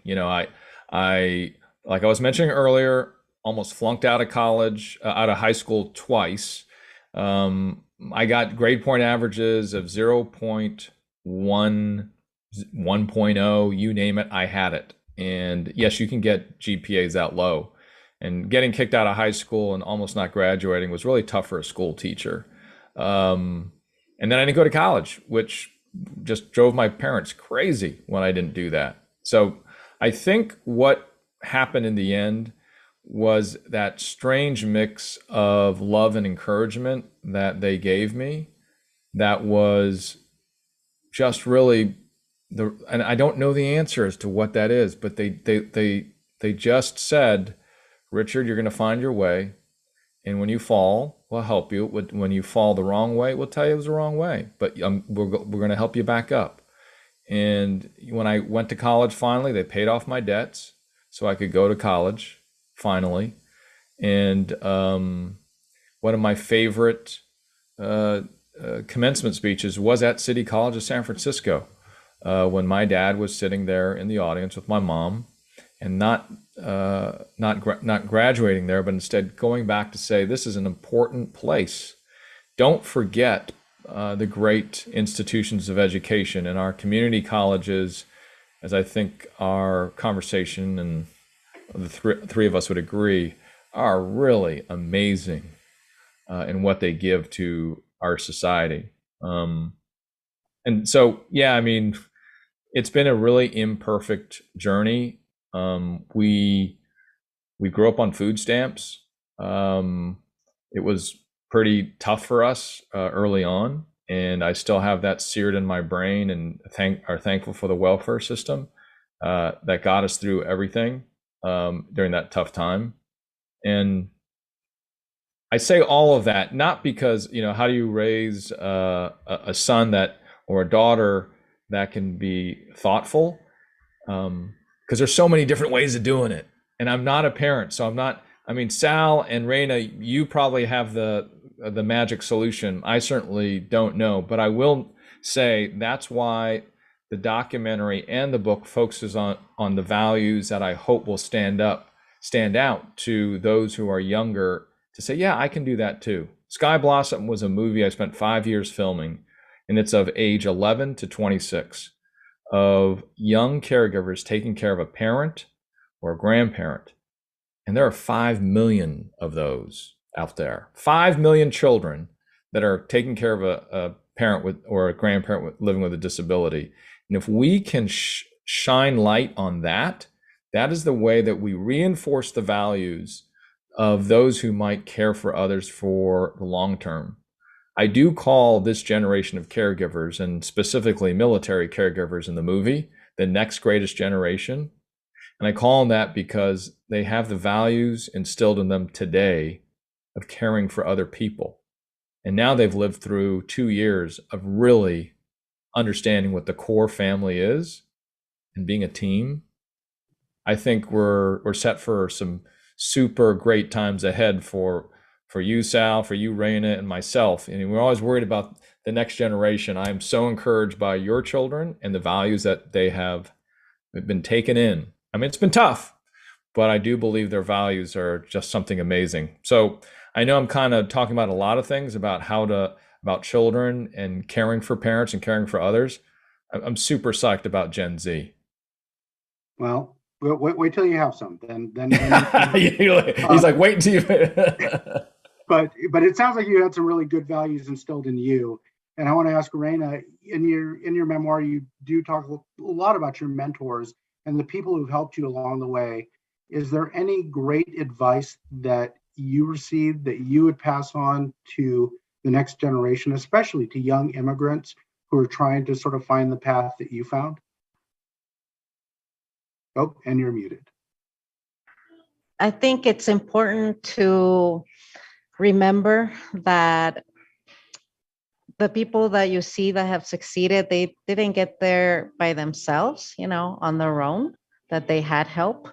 I like I was mentioning earlier, almost flunked out of college, out of high school twice. I got grade point averages of 0.1, 1.0, you name it, I had it. And yes, you can get GPAs that low. And getting kicked out of high school and almost not graduating was really tough for a school teacher. And then I didn't go to college, which just drove my parents crazy when I didn't do that. So I think what happened in the end was that strange mix of love and encouragement that they gave me that was just really and I don't know the answer as to what that is, but they just said, Richard, you're going to find your way, and when you fall, we'll help you. When you fall the wrong way, we'll tell you it was the wrong way, but we're going to help you back up. And when I went to college, finally, they paid off my debts so I could go to college finally. And one of my favorite commencement speeches was at City College of San Francisco, when my dad was sitting there in the audience with my mom, and not graduating there, but instead going back to say, this is an important place. Don't forget the great institutions of education, and our community colleges, as I think our conversation and the three of us would agree, are really amazing in what they give to our society. And so, yeah, I mean, it's been a really imperfect journey. We grew up on food stamps. It was pretty tough for us early on, and I still have that seared in my brain, and are thankful for the welfare system that got us through everything during that tough time. And I say all of that not because, how do you raise a son that, or a daughter that can be thoughtful? Because there's so many different ways of doing it. And I'm not a parent, so I'm not, Sal and Raina, you probably have the magic solution. I certainly don't know, but I will say that's why the documentary and the book focuses on the values that I hope will stand out to those who are younger, to say, yeah, I can do that too. Sky Blossom was a movie I spent 5 years filming, and it's of age 11 to 26, of young caregivers taking care of a parent or a grandparent. And there are 5 million of those out there. 5 million children that are taking care of a parent or a grandparent living with a disability. And if we can shine light on that, that is the way that we reinforce the values of those who might care for others for the long term. I do call this generation of caregivers, and specifically military caregivers in the movie, the next greatest generation. And I call them that because they have the values instilled in them today of caring for other people. And now they've lived through 2 years of really understanding what the core family is and being a team. I think we're set for some super great times ahead for you, Sal, for you, Raina, and myself. And we're always worried about the next generation. I am so encouraged by your children and the values that they have been taken in. It's been tough, but I do believe their values are just something amazing. So I know I'm kind of talking about a lot of things about about children and caring for parents and caring for others. I'm super psyched about Gen Z. Well, wait till you have some. Then he's like, wait until you. But it sounds like you had some really good values instilled in you. And I want to ask Raina, in your memoir, you do talk a lot about your mentors and the people who've helped you along the way. Is there any great advice that you received that you would pass on to the next generation, especially to young immigrants who are trying to sort of find the path that you found? Oh, and you're muted. I think it's important to remember that the people that you see that have succeeded, they didn't get there by themselves, on their own, that they had help.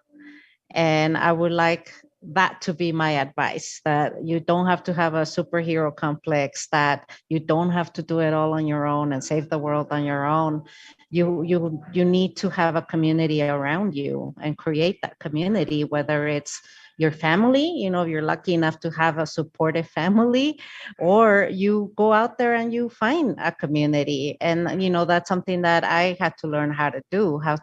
And I would like that to be my advice, that you don't have to have a superhero complex, that you don't have to do it all on your own and save the world on your own. You need to have a community around you and create that community, whether it's your family, if you're lucky enough to have a supportive family, or you go out there and you find a community. And that's something that I had to learn how to do, how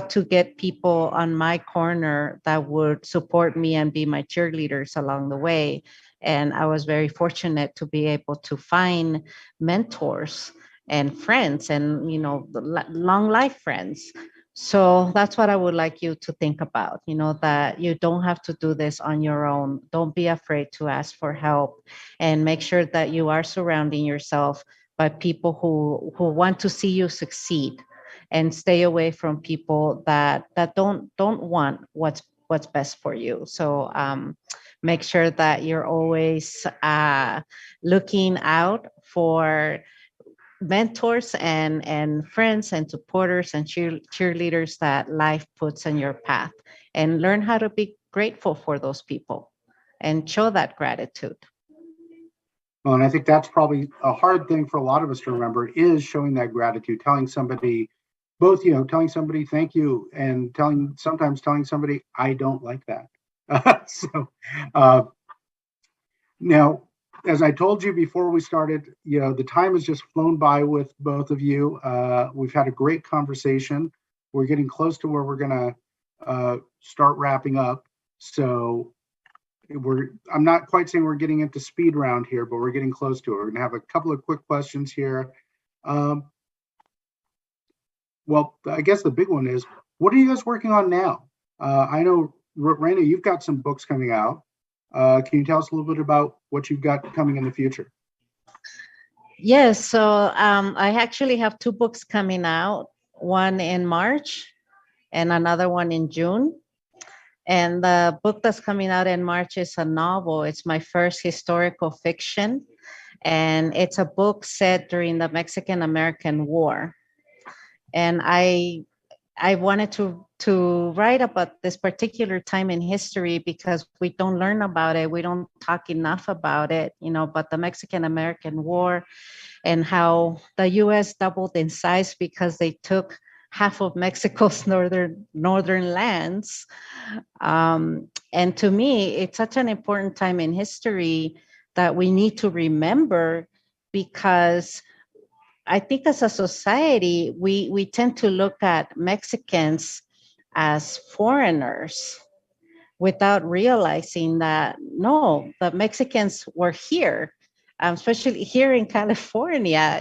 to get people on my corner that would support me and be my cheerleaders along the way. And I was very fortunate to be able to find mentors and friends and long life friends. So that's what I would like you to think about, that you don't have to do this on your own. Don't be afraid to ask for help, and make sure that you are surrounding yourself by people who want to see you succeed, and stay away from people that don't want what's best for you. So make sure that you're always looking out for mentors and friends and supporters and cheerleaders that life puts in your path, and learn how to be grateful for those people and show that gratitude. Well, and I think that's probably a hard thing for a lot of us to remember, is showing that gratitude, telling somebody telling somebody thank you, and sometimes telling somebody I don't like that. So now, as I told you before we started, the time has just flown by with both of you. We've had a great conversation. We're getting close to where we're going to start wrapping up. So I'm not quite saying we're getting into speed round here, but we're getting close to it. We're going to have a couple of quick questions here. Well, I guess the big one is, what are you guys working on now? I know, Raina, you've got some books coming out. Can you tell us a little bit about what you've got coming in the future? Yes, so I actually have 2 books coming out, one in March and another one in June. And the book that's coming out in March is a novel. It's my first historical fiction, and it's a book set during the Mexican-American War. And I wanted to write about this particular time in history because we don't learn about it. We don't talk enough about it, but the Mexican-American War, and how the U.S. doubled in size because they took half of Mexico's northern lands. And to me, it's such an important time in history that we need to remember, because I think as a society, we tend to look at Mexicans as foreigners without realizing that, no, the Mexicans were here, especially here in California.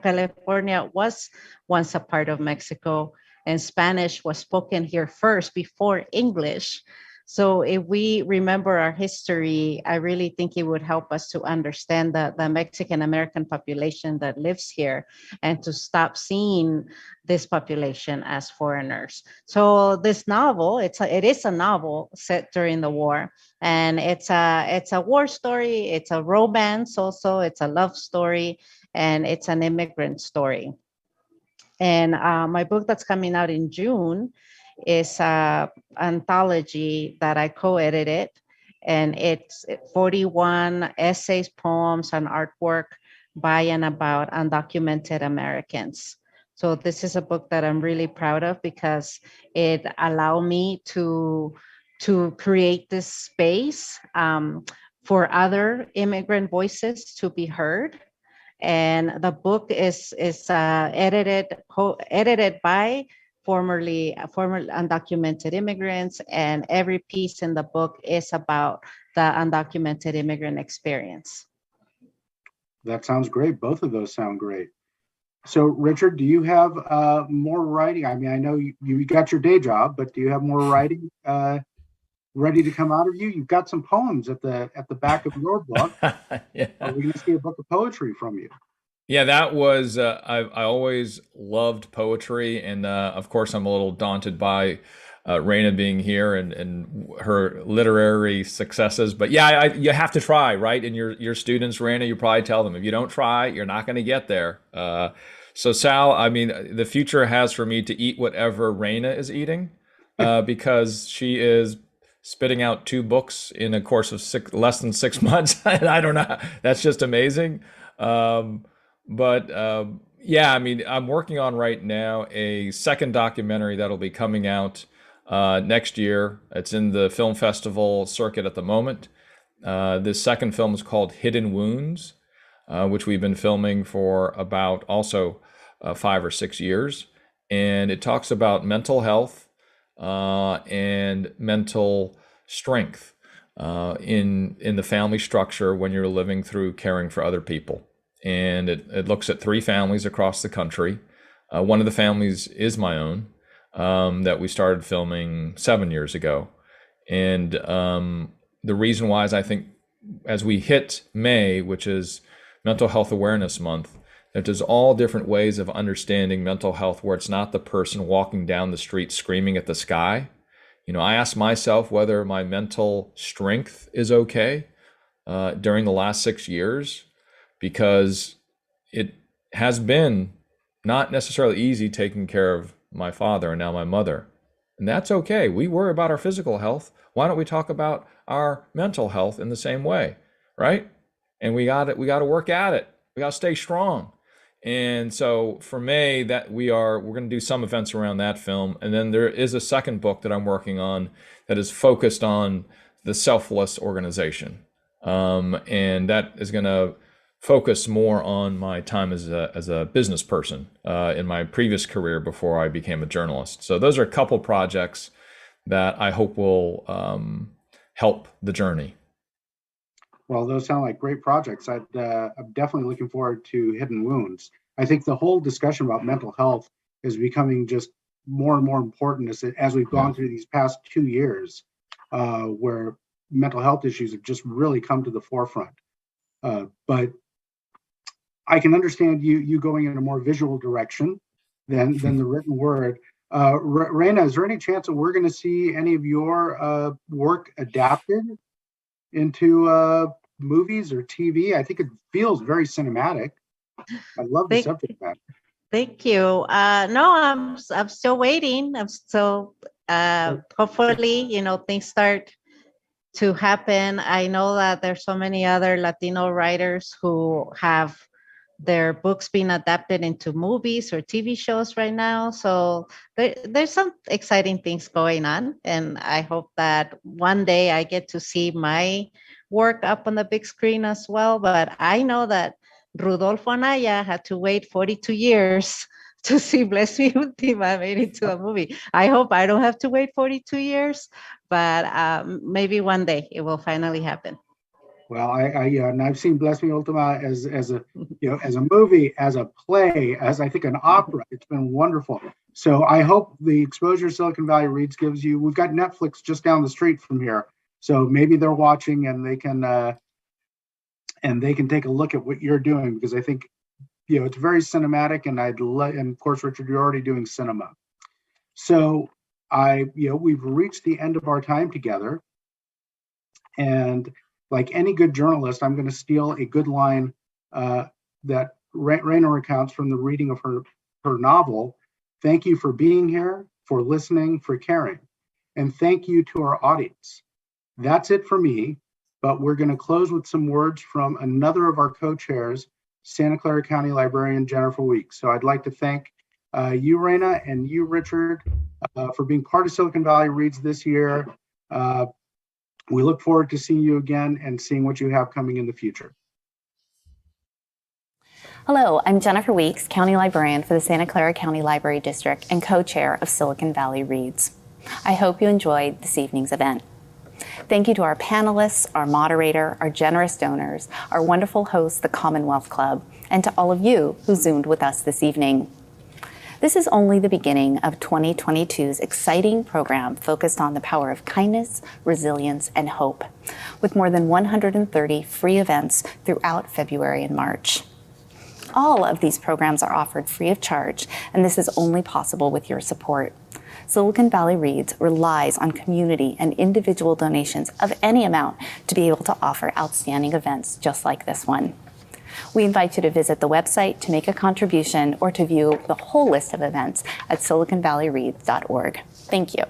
California was once a part of Mexico, and Spanish was spoken here first before English. So if we remember our history, I really think it would help us to understand the Mexican-American population that lives here, and to stop seeing this population as foreigners. So this novel, it is a novel set during the war, and it's a war story, it's a romance also, it's a love story, and it's an immigrant story. And my book that's coming out in June is an anthology that I co-edited, and it's 41 essays, poems, and artwork by and about undocumented Americans. So this is a book that I'm really proud of, because it allowed me to create this space for other immigrant voices to be heard. And the book is co-edited by former undocumented immigrants, and every piece in the book is about the undocumented immigrant experience. That sounds great. Both of those sound great. So, Richard, do you have more writing? I mean, I know you got your day job, but do you have more writing ready to come out of you? You've got some poems at the back of your book. Yeah. Are we going to see a book of poetry from you? Yeah, that was, I always loved poetry. And of course, I'm a little daunted by Raina being here and her literary successes. But yeah, you have to try, right? And your students, Raina, you probably tell them, if you don't try, you're not going to get there. So Sal, I mean, the future has for me to eat whatever Raina is eating, because she is spitting out 2 books in a course of less than 6 months. I don't know. That's just amazing. Yeah, I mean, I'm working on right now a second documentary that'll be coming out next year. It's in the film festival circuit at the moment. This second film is called Hidden Wounds, which we've been filming for about also 5 or 6 years. And it talks about mental health and mental strength in the family structure when you're living through caring for other people. And it looks at 3 families across the country. One of the families is my own, that we started filming 7 years ago. And the reason why is I think as we hit May, which is Mental Health Awareness Month, that there's all different ways of understanding mental health where it's not the person walking down the street screaming at the sky. You know, I asked myself whether my mental strength is okay during the last 6 years, because it has been not necessarily easy taking care of my father and now my mother. And that's okay. We worry about our physical health. Why don't we talk about our mental health in the same way, right? And we got to work at it. We got to stay strong. And so for May, that we're going to do some events around that film. And then there is a second book that I'm working on that is focused on the selfless organization. And that is going to focus more on my time as a business person in my previous career before I became a journalist. So those are a couple projects that I hope will help the journey. Well, those sound like great projects. I'm definitely looking forward to Hidden Wounds. I think the whole discussion about mental health is becoming just more and more important as we've gone through these past 2 years, where mental health issues have just really come to the forefront. But I can understand you going in a more visual direction than the written word. Raina, is there any chance that we're going to see any of your work adapted into movies or TV? I think it feels very cinematic. I love the subject matter. Thank you. No, I'm still waiting. I'm still hopefully, things start to happen. I know that there's so many other Latino writers who have their books being adapted into movies or TV shows right now. So there's some exciting things going on. And I hope that one day I get to see my work up on the big screen as well. But I know that Rudolfo Anaya had to wait 42 years to see Bless Me Ultima made into a movie. I hope I don't have to wait 42 years, but maybe one day it will finally happen. Well, and I've seen Bless Me Ultima as a movie, as a play, as I think an opera. It's been wonderful. So I hope the exposure Silicon Valley Reads gives you. We've got Netflix just down the street from here, so maybe they're watching and they can take a look at what you're doing, because I think it's very cinematic, and and of course, Richard, you're already doing cinema. So we've reached the end of our time together, and like any good journalist, I'm going to steal a good line that Raina recounts from the reading of her novel. Thank you for being here, for listening, for caring, and thank you to our audience. That's it for me, but we're going to close with some words from another of our co-chairs, Santa Clara County Librarian Jennifer Weeks. So I'd like to thank you, Raina, and you, Richard, for being part of Silicon Valley Reads this year. We look forward to seeing you again and seeing what you have coming in the future. Hello, I'm Jennifer Weeks, County Librarian for the Santa Clara County Library District and co-chair of Silicon Valley Reads. I hope you enjoyed this evening's event. Thank you to our panelists, our moderator, our generous donors, our wonderful host, the Commonwealth Club, and to all of you who Zoomed with us this evening. This is only the beginning of 2022's exciting program focused on the power of kindness, resilience, and hope, with more than 130 free events throughout February and March. All of these programs are offered free of charge, and this is only possible with your support. Silicon Valley Reads relies on community and individual donations of any amount to be able to offer outstanding events just like this one. We invite you to visit the website to make a contribution or to view the whole list of events at siliconvalleyreads.org. Thank you.